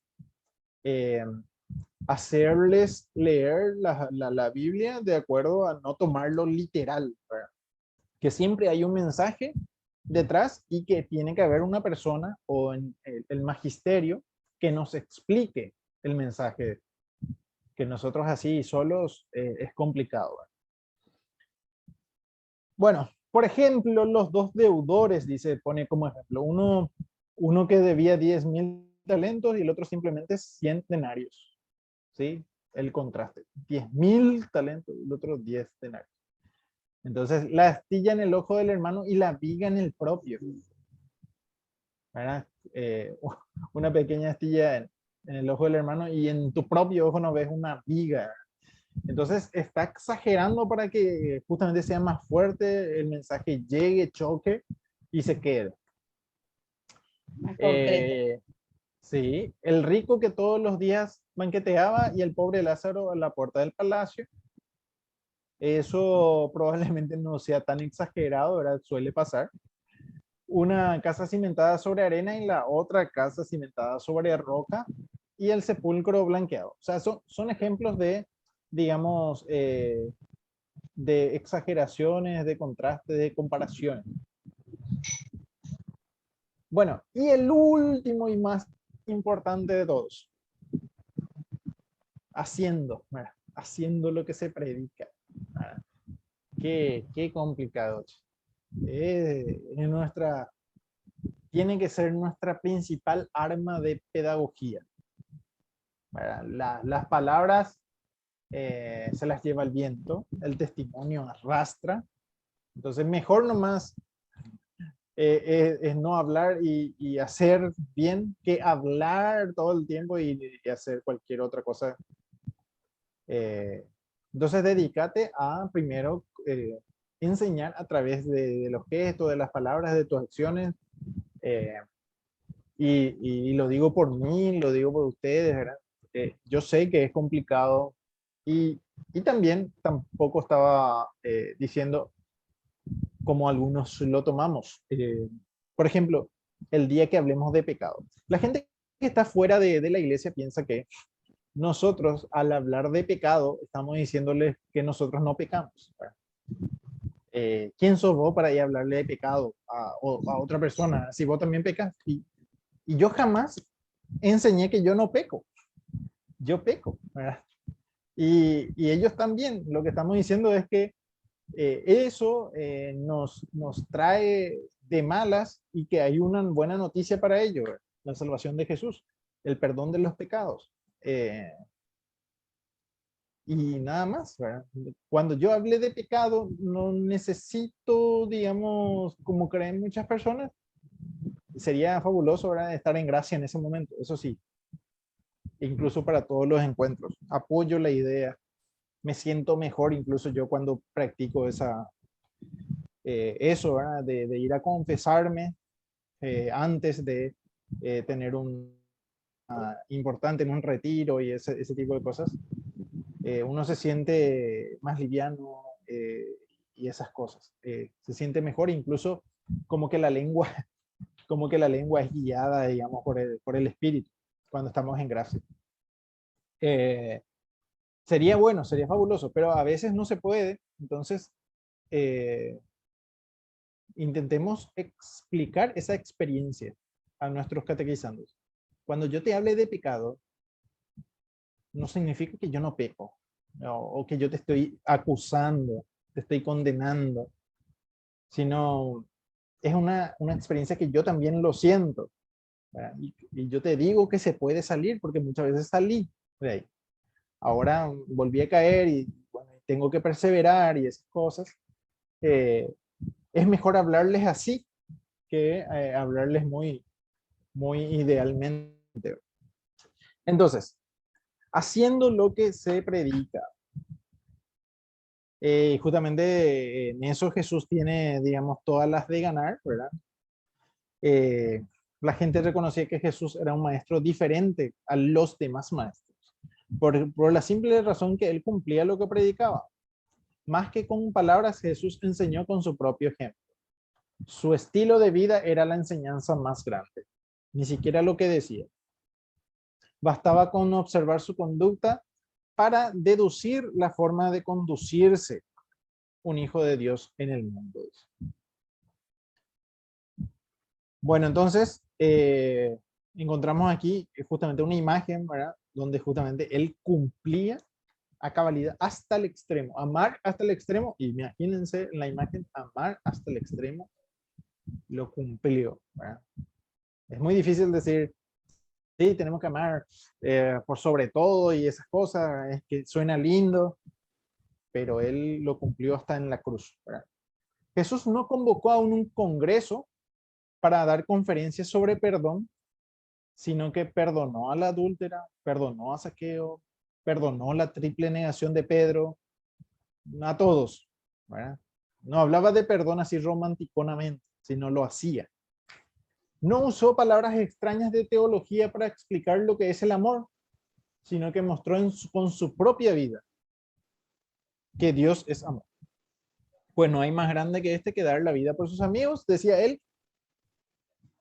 hacerles leer la Biblia de acuerdo a no tomarlo literal, ¿verdad? Que siempre hay un mensaje detrás y que tiene que haber una persona o en el magisterio que nos explique el mensaje, que nosotros así solos es complicado, ¿verdad? Bueno, por ejemplo, los dos deudores, pone como ejemplo, uno que debía 10.000 talentos y el otro simplemente 100 denarios, ¿sí? El contraste, 10.000 talentos y el otro 10 denarios. Entonces, la astilla en el ojo del hermano y la viga en el propio, ¿verdad? Una pequeña astilla en el ojo del hermano y en tu propio ojo no ves una viga. Entonces está exagerando para que justamente sea más fuerte, el mensaje llegue, choque y se quede. Sí, el rico que todos los días banqueteaba y el pobre Lázaro a la puerta del palacio. Eso probablemente no sea tan exagerado, ¿verdad? Suele pasar. Una casa cimentada sobre arena y la otra casa cimentada sobre roca y el sepulcro blanqueado. O sea, son ejemplos de, digamos, de exageraciones, de contrastes, de comparaciones. Bueno, y el último y más importante de todos. Haciendo lo que se predica. Qué complicado. Tiene que ser nuestra principal arma de pedagogía. Las palabras se las lleva el viento, el testimonio arrastra. Entonces mejor nomás es no hablar y hacer bien que hablar todo el tiempo y hacer cualquier otra cosa. Entonces dedícate a primero enseñar a través de los gestos, de las palabras, de tus acciones. Y lo digo por mí, lo digo por ustedes, ¿verdad? Yo sé que es complicado y también tampoco estaba diciendo como algunos lo tomamos. Por ejemplo, el día que hablemos de pecado. La gente que está fuera de la iglesia piensa que nosotros al hablar de pecado estamos diciéndoles que nosotros no pecamos. ¿Quién sos vos para ir a hablarle de pecado a otra persona? Si vos también pecas. Y yo jamás enseñé que yo no peco. Yo peco, ¿verdad? Y ellos también. Lo que estamos diciendo es que eso nos trae de malas y que hay una buena noticia para ellos, ¿verdad? La salvación de Jesús, el perdón de los pecados. y nada más, ¿verdad? Cuando yo hablé de pecado, no necesito, digamos, como creen muchas personas, sería fabuloso, ¿verdad? Estar en gracia en ese momento, eso sí, incluso para todos los encuentros. Apoyo la idea, me siento mejor incluso yo cuando practico eso, ¿verdad? De ir a confesarme antes de tener un importante en un retiro y ese tipo de cosas. Uno se siente más liviano y esas cosas. Se siente mejor, incluso como que la lengua, como que la lengua es guiada, digamos, por el espíritu cuando estamos en gracia. Sería bueno, sería fabuloso, pero a veces no se puede. Entonces, intentemos explicar esa experiencia a nuestros catequizandos. Cuando yo te hable de pecado, no significa que yo no peco, ¿no? O que yo te estoy acusando, te estoy condenando, sino es una experiencia que yo también lo siento. Y yo te digo que se puede salir, porque muchas veces salí de ahí. Ahora volví a caer y bueno, tengo que perseverar y esas cosas. Es mejor hablarles así que hablarles muy, muy idealmente. Entonces, haciendo lo que se predica. Justamente en eso Jesús tiene, digamos, todas las de ganar, ¿verdad? La gente reconocía que Jesús era un maestro diferente a los demás maestros, por la simple razón que él cumplía lo que predicaba. Más que con palabras, Jesús enseñó con su propio ejemplo. Su estilo de vida era la enseñanza más grande, ni siquiera lo que decía. Bastaba con observar su conducta para deducir la forma de conducirse un hijo de Dios en el mundo. Bueno, entonces encontramos aquí justamente una imagen, ¿verdad? Donde justamente él cumplía a cabalidad hasta el extremo, amar hasta el extremo, y imagínense en la imagen, amar hasta el extremo, lo cumplió, ¿verdad? Es muy difícil decir, sí, tenemos que amar por sobre todo y esas cosas, es que suena lindo, pero él lo cumplió hasta en la cruz, ¿verdad? Jesús no convocó a un congreso para dar conferencias sobre perdón, sino que perdonó a la adúltera, perdonó a Zaqueo, perdonó la triple negación de Pedro, a todos, ¿verdad? No hablaba de perdón así romanticonamente, sino lo hacía. No usó palabras extrañas de teología para explicar lo que es el amor, sino que mostró con su propia vida que Dios es amor. Pues no hay más grande que este que dar la vida por sus amigos, decía él,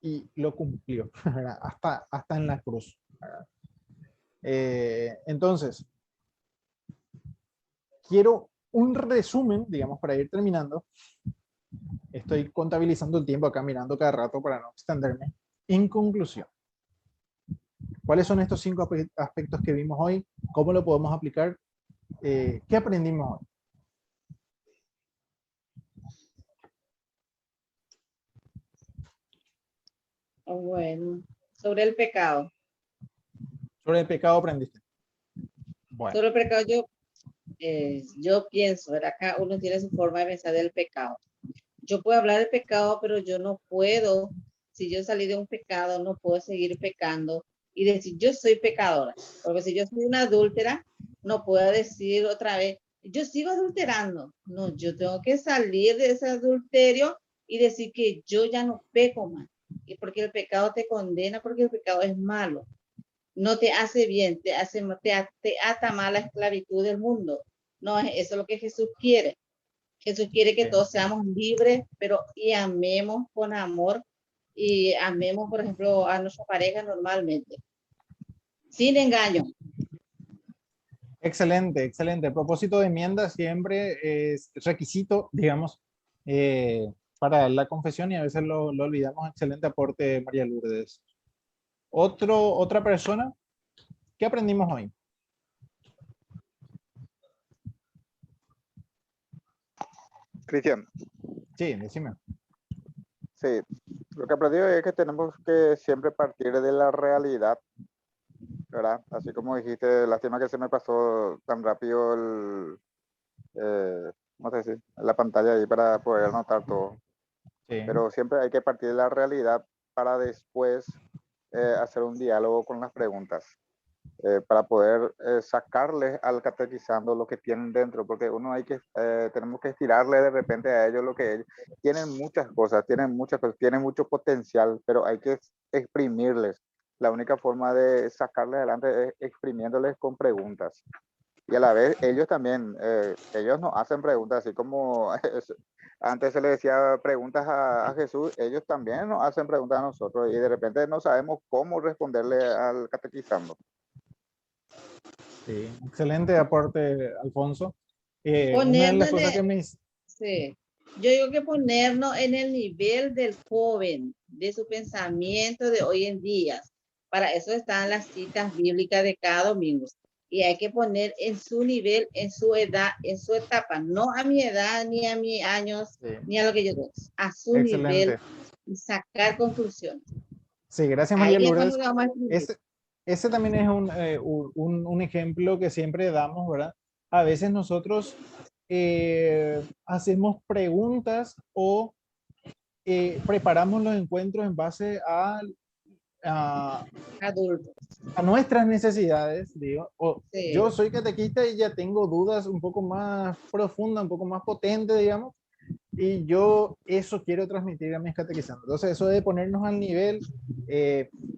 y lo cumplió, ¿verdad? Hasta en la cruz, ¿verdad? Entonces, quiero un resumen, digamos, para ir terminando. Estoy contabilizando el tiempo acá, mirando cada rato para no extenderme. En conclusión, ¿cuáles son estos 5 aspectos que vimos hoy? ¿Cómo lo podemos aplicar? ¿Qué aprendimos hoy? Bueno, sobre el pecado. Sobre el pecado aprendiste. Bueno. Sobre el pecado yo pienso, ¿verdad? Cada uno tiene su forma de pensar del pecado. Yo puedo hablar del pecado, pero yo no puedo, si yo salí de un pecado, no puedo seguir pecando y decir yo soy pecadora. Porque si yo soy una adúltera, no puedo decir otra vez, yo sigo adulterando. No, yo tengo que salir de ese adulterio y decir que yo ya no peco más. Y porque el pecado te condena, porque el pecado es malo. No te hace bien, te ata más la esclavitud del mundo. No, eso es lo que Jesús quiere. Jesús quiere que todos seamos libres, pero y amemos con amor y amemos, por ejemplo, a nuestra pareja normalmente, sin engaño. Excelente, excelente. El propósito de enmienda siempre es requisito, digamos, para la confesión y a veces lo olvidamos. Excelente aporte, María Lourdes. ¿Otra persona? ¿Qué aprendimos hoy? Cristian. Sí, decime. Sí, lo que aprendí es que tenemos que siempre partir de la realidad ¿verdad? Así como dijiste, lástima que se me pasó tan rápido ¿cómo te decir? La pantalla ahí para poder anotar todo. Sí. Pero siempre hay que partir de la realidad para después hacer un diálogo con las preguntas. Para poder sacarles al catequizando lo que tienen dentro, porque tenemos que estirarle de repente a ellos lo que ellos tienen muchas cosas, tienen mucho potencial, pero hay que exprimirles. La única forma de sacarles adelante es exprimiéndoles con preguntas. Y a la vez ellos también, ellos nos hacen preguntas, así como antes se le decía preguntas a Jesús, ellos también nos hacen preguntas a nosotros y de repente no sabemos cómo responderle al catequizando. Sí, excelente aporte, Alfonso. Una de Ponernos las cosas que me... Sí. Yo digo que ponernos en el nivel del joven, de su pensamiento de hoy en día. Para eso están las citas bíblicas de cada domingo. Y hay que poner en su nivel, en su edad, en su etapa. No a mi edad, ni a mis años, Sí. ni a lo que yo tengo. A su Excelente. nivel y sacar conclusiones. Sí, gracias María Ahí es Lourdes. cuando vamos a escribir. Ese también es un ejemplo que siempre damos, ¿verdad? A veces nosotros hacemos preguntas o preparamos los encuentros en base a Adultos. a nuestras necesidades, digo. Sí. Yo soy catequista y ya tengo dudas un poco más profundas, un poco más potentes, digamos, y yo eso quiero transmitir a mis catequizandos. Entonces, eso de ponernos al nivel,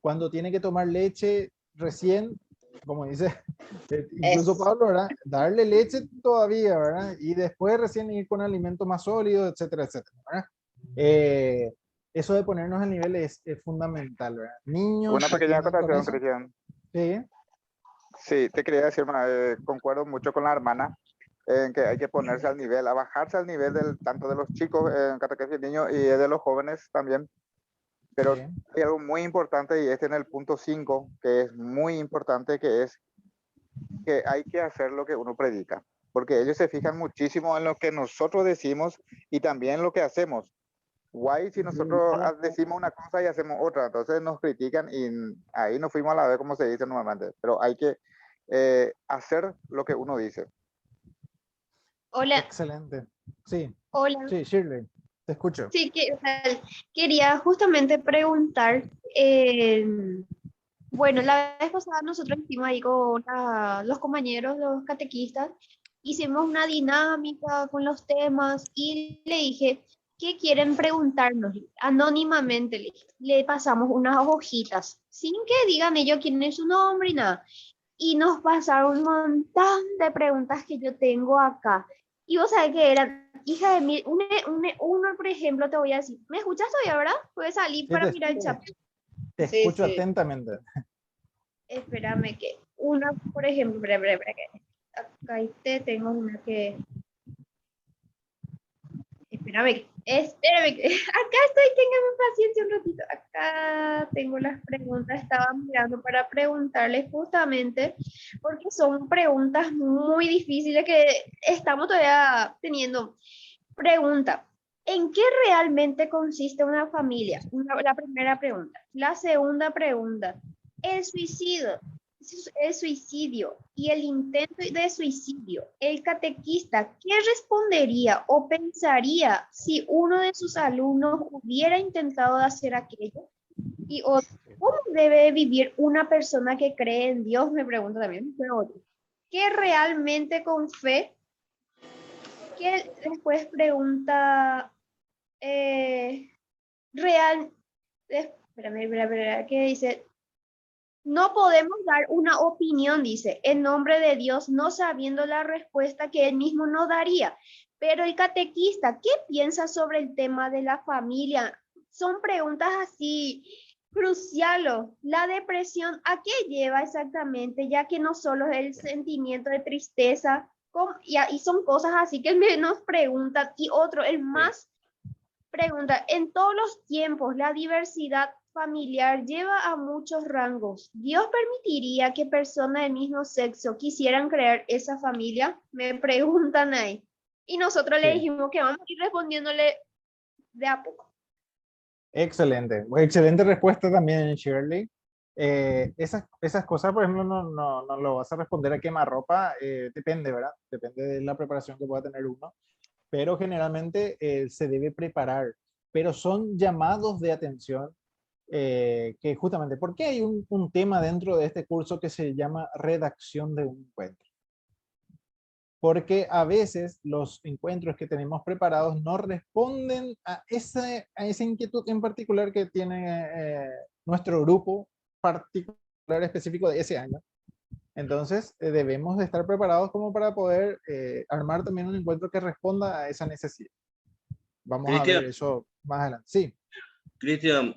cuando tiene que tomar leche recién, como dice incluso Pablo, ¿verdad? Darle leche todavía, ¿verdad? Y después recién ir con alimentos más sólidos, etcétera, etcétera, ¿verdad? Eso de ponernos al nivel es fundamental, ¿verdad? Niños Una que pequeña tienen con acotación, eso. Cristian. Sí. Sí, te quería decir, concuerdo mucho con la hermana en que hay que ponerse al nivel, a bajarse al nivel tanto de los chicos en catequesis de niños y de los jóvenes también. Pero Sí. hay algo muy importante y en el punto 5, que es muy importante, que es que hay que hacer lo que uno predica. Porque ellos se fijan muchísimo en lo que nosotros decimos y también en lo que hacemos. Guay si nosotros decimos una cosa y hacemos otra, entonces nos critican y ahí nos fuimos a la vez, como se dice normalmente, pero hay que hacer lo que uno dice. Hola, Excelente. Sí, hola. sí, Shirley, te escucho. Sí, quería justamente preguntar, bueno, la vez pasada nosotros hicimos ahí con los compañeros, los catequistas, hicimos una dinámica con los temas y le dije, ¿qué quieren preguntarnos? Anónimamente le pasamos unas hojitas, sin que digan ellos quién es su nombre y nada. Y nos pasaron un montón de preguntas que yo tengo acá. Y vos sabés que eran, hija de mí, uno, por ejemplo, te voy a decir, ¿me escuchas todavía, verdad? Puedes salir Sí, para mirar el chat. te Sí, escucho sí. atentamente. Espérame que una, por ejemplo, espera, que acá tengo una que... Espérame que acá estoy, téngame paciencia un ratito. Acá tengo las preguntas, estaba mirando para preguntarles justamente, porque son preguntas muy difíciles que estamos todavía teniendo. Pregunta, ¿en qué realmente consiste una familia? La primera pregunta. La segunda pregunta, el suicidio y el intento de suicidio, el catequista, ¿qué respondería o pensaría si uno de sus alumnos hubiera intentado hacer aquello? Y otro, ¿cómo debe vivir una persona que cree en Dios? Me pregunto también. Pero otro, ¿qué realmente con fe? Que después pregunta, espérame, ¿qué dice? No podemos dar una opinión, dice, en nombre de Dios, no sabiendo la respuesta que él mismo nos daría. Pero el catequista, ¿qué piensa sobre el tema de la familia? Son preguntas así cruciales. La depresión, ¿a qué lleva exactamente? Ya que no solo es el sentimiento de tristeza, y son cosas así que él menos pregunta. Y otro, el más pregunta, en todos los tiempos, la diversidad familiar lleva a muchos rangos. ¿Dios permitiría que personas del mismo sexo quisieran crear esa familia? Me preguntan ahí. Y nosotros le dijimos que vamos a ir respondiéndole de a poco. Excelente. Excelente respuesta también, Shirley. Esas cosas, por ejemplo, no lo vas a responder a quemarropa, depende, ¿verdad? Depende de la preparación que pueda tener uno, pero generalmente se debe preparar, pero son llamados de atención que justamente, porque hay un tema dentro de este curso que se llama redacción de un encuentro. Porque a veces los encuentros que tenemos preparados no responden a esa inquietud en particular que tiene nuestro grupo particular específico de ese año. Entonces debemos de estar preparados como para poder armar también un encuentro que responda a esa necesidad. Vamos a ver eso más adelante. Sí. Cristian,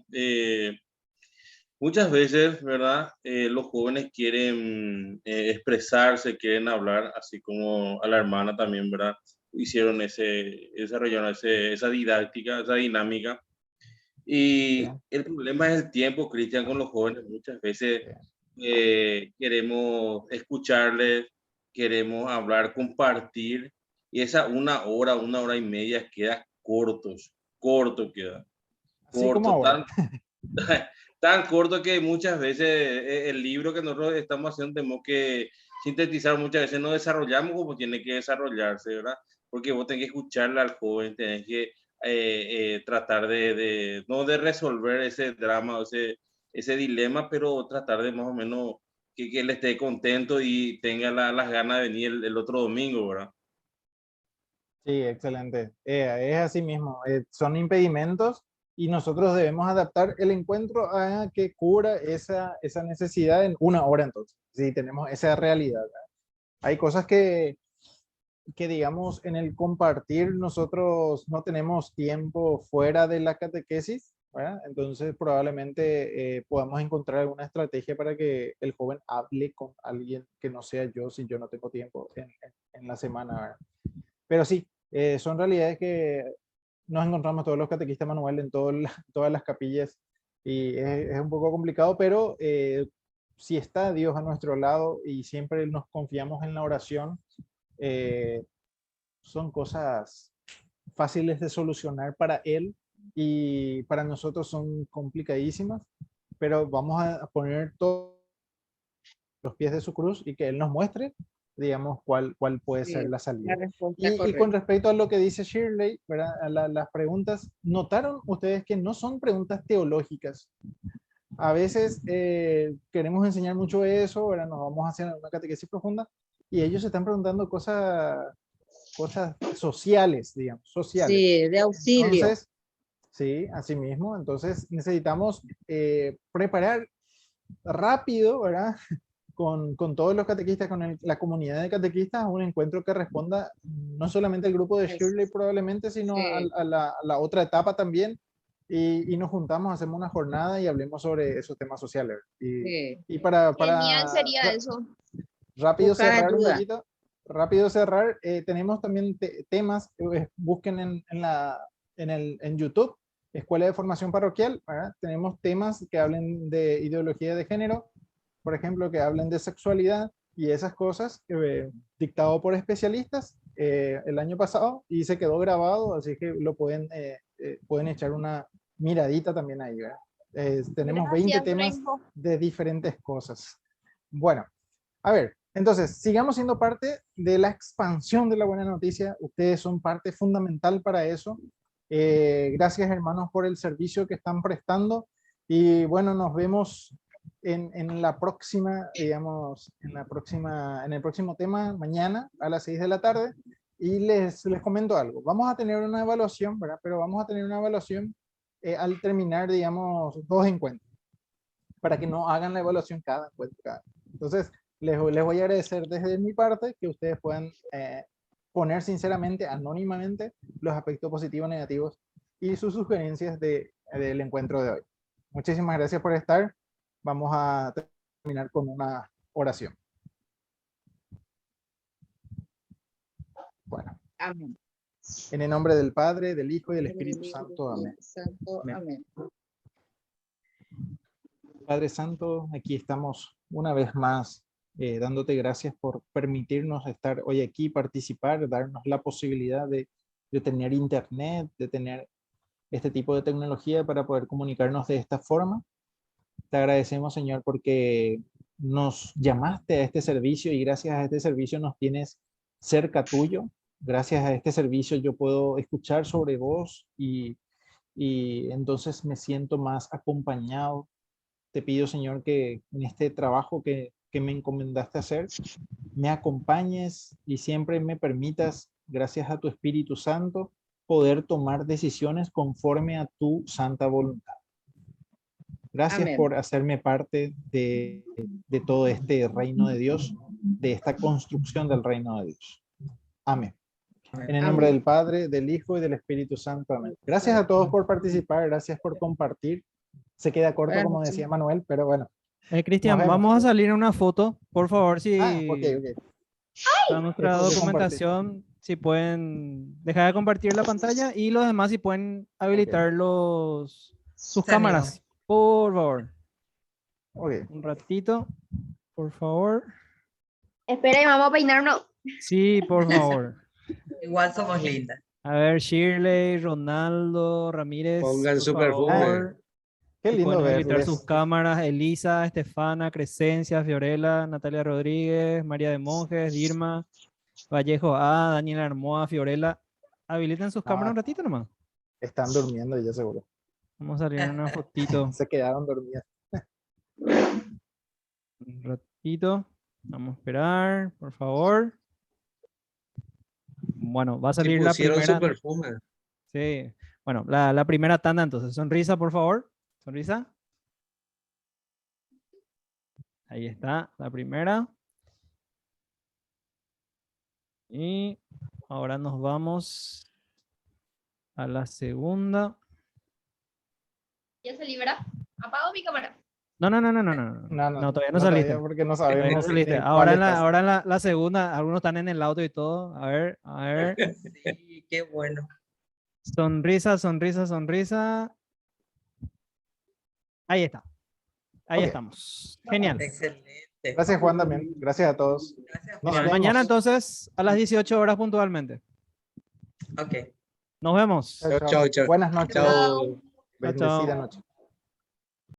muchas veces, ¿verdad? Los jóvenes quieren expresarse, quieren hablar, así como a la hermana también, ¿verdad? Desarrollaron esa didáctica, esa dinámica. Y el problema es el tiempo, Cristian, con los jóvenes. Muchas veces queremos escucharles, queremos hablar, compartir, y esa una hora y media queda corto queda. Así como ahora. Tan corto que muchas veces el libro que nosotros estamos haciendo tenemos que sintetizar, muchas veces no desarrollamos como tiene que desarrollarse, ¿verdad? Porque vos tenés que escucharle al joven, tenés que tratar no de resolver ese drama, ese dilema, pero tratar de más o menos que él esté contento y tenga las ganas de venir el otro domingo, ¿verdad? Sí, excelente. Es así mismo. Son impedimentos y nosotros debemos adaptar el encuentro a que cubra esa necesidad en una hora entonces. Si tenemos esa realidad, ¿verdad? Hay cosas que digamos en el compartir nosotros no tenemos tiempo fuera de la catequesis, ¿verdad? Entonces probablemente podamos encontrar alguna estrategia para que el joven hable con alguien que no sea yo si yo no tengo tiempo en la semana, ¿verdad? Pero sí, son realidades que nos encontramos todos los catequistas Manuel en todas las capillas y es un poco complicado, pero si está Dios a nuestro lado y siempre nos confiamos en la oración, son cosas fáciles de solucionar para Él y para nosotros son complicadísimas, pero vamos a poner todos los pies de su cruz y que Él nos muestre, digamos, cuál puede ser la salida. Y con respecto a lo que dice Shirley, ¿verdad? Las preguntas, ¿notaron ustedes que no son preguntas teológicas? A veces queremos enseñar mucho eso, ¿verdad? Nos vamos a hacer una catequesis profunda y ellos se están preguntando cosas sociales, digamos, sociales. Sí, de auxilio. Entonces, sí, así mismo. Entonces necesitamos preparar rápido, ¿verdad? Con todos los catequistas, con la comunidad de catequistas, un encuentro que responda no solamente al grupo de Shirley probablemente, sino Sí. a la otra etapa también. Y nos juntamos, hacemos una jornada y hablemos sobre esos temas sociales. Y para Genial sería eso. rápido Buscar cerrar un ayuda. poquito, rápido cerrar, tenemos también temas, busquen en YouTube, Escuela de Formación Parroquial, ¿verdad? Tenemos temas que hablen de ideología de género, por ejemplo, que hablen de sexualidad y esas cosas, dictado por especialistas el año pasado y se quedó grabado, así que lo pueden echar una miradita también ahí, ¿verdad? Tenemos 20 temas de diferentes cosas. Bueno, a ver, entonces, sigamos siendo parte de la expansión de la buena noticia. Ustedes son parte fundamental para eso. Gracias, hermanos, por el servicio que están prestando. Y bueno, nos vemos en la próxima, digamos, en el próximo tema, mañana a las 6 de la tarde. Y les comento algo. Vamos a tener una evaluación, ¿verdad? Pero vamos a tener una evaluación al terminar, digamos, 2 encuentros. Para que no hagan la evaluación cada encuentro. Entonces, les voy a agradecer desde mi parte que ustedes puedan poner sinceramente, anónimamente, los aspectos positivos, negativos y sus sugerencias del encuentro de hoy. Muchísimas gracias por estar. Vamos a terminar con una oración. Bueno. Amén. En el nombre del Padre, del Hijo y del Espíritu Santo. Amén. Amén. Padre Santo, aquí estamos una vez más dándote gracias por permitirnos estar hoy aquí, participar, darnos la posibilidad de tener internet, de tener este tipo de tecnología para poder comunicarnos de esta forma. Te agradecemos, Señor, porque nos llamaste a este servicio y gracias a este servicio nos tienes cerca tuyo. Gracias a este servicio yo puedo escuchar sobre vos y entonces me siento más acompañado. Te pido, Señor, que en este trabajo que me encomendaste hacer, me acompañes y siempre me permitas, gracias a tu Espíritu Santo, poder tomar decisiones conforme a tu santa voluntad. Gracias Amén. por hacerme parte de todo este reino de Dios, de esta construcción del reino de Dios. Amén. En el nombre Amén. del Padre, del Hijo y del Espíritu Santo. Amén. Gracias a todos por participar, gracias por compartir. Se queda corto, Buenas como noches. decía Manuel, pero bueno. Cristian, Nos vemos. vamos a salir en una foto, por favor, si Ok. para nuestra Después de documentación, si pueden dejar de compartir la pantalla y los demás si pueden habilitar sus cámaras, por favor. Ok. Un ratito, por favor. Espera, y vamos a peinarnos. Sí, por favor. Igual somos lindas. A ver, Shirley, Ronaldo, Ramírez, Pongan por su perfume. favor. Qué Si lindo pueden habilitar verles. sus cámaras, Elisa, Estefana, Crescencia, Fiorella, Natalia Rodríguez, María de Monjes, Irma, Vallejo A, Daniela Armoa, Fiorella. Habiliten sus cámaras un ratito nomás. Están durmiendo ya seguro. Vamos a salir en una fotito. Se quedaron dormidas. Un ratito. Vamos a esperar, por favor. Bueno, va a salir la pusieron primera. su perfume. Sí. Bueno, la primera tanda entonces. Sonrisa, por favor. Sonrisa. Ahí está, la primera. Y ahora nos vamos a la segunda. ¿Ya salí, verdad? Apago mi cámara. No, todavía no saliste. Todavía porque no Todavía no sabemos. saliste. Ahora en la segunda, algunos están en el auto y todo. A ver. Sí, qué bueno. Sonrisa. Ahí está. Ahí Ok. estamos. Genial. Excelente. Gracias, Juan, también. Gracias a todos. Gracias, Nos Juan. vemos. Mañana entonces a las 18 horas puntualmente. Ok. Nos vemos. Chao, Chao, chao. Buenas noches. Chao. Bendecida noche.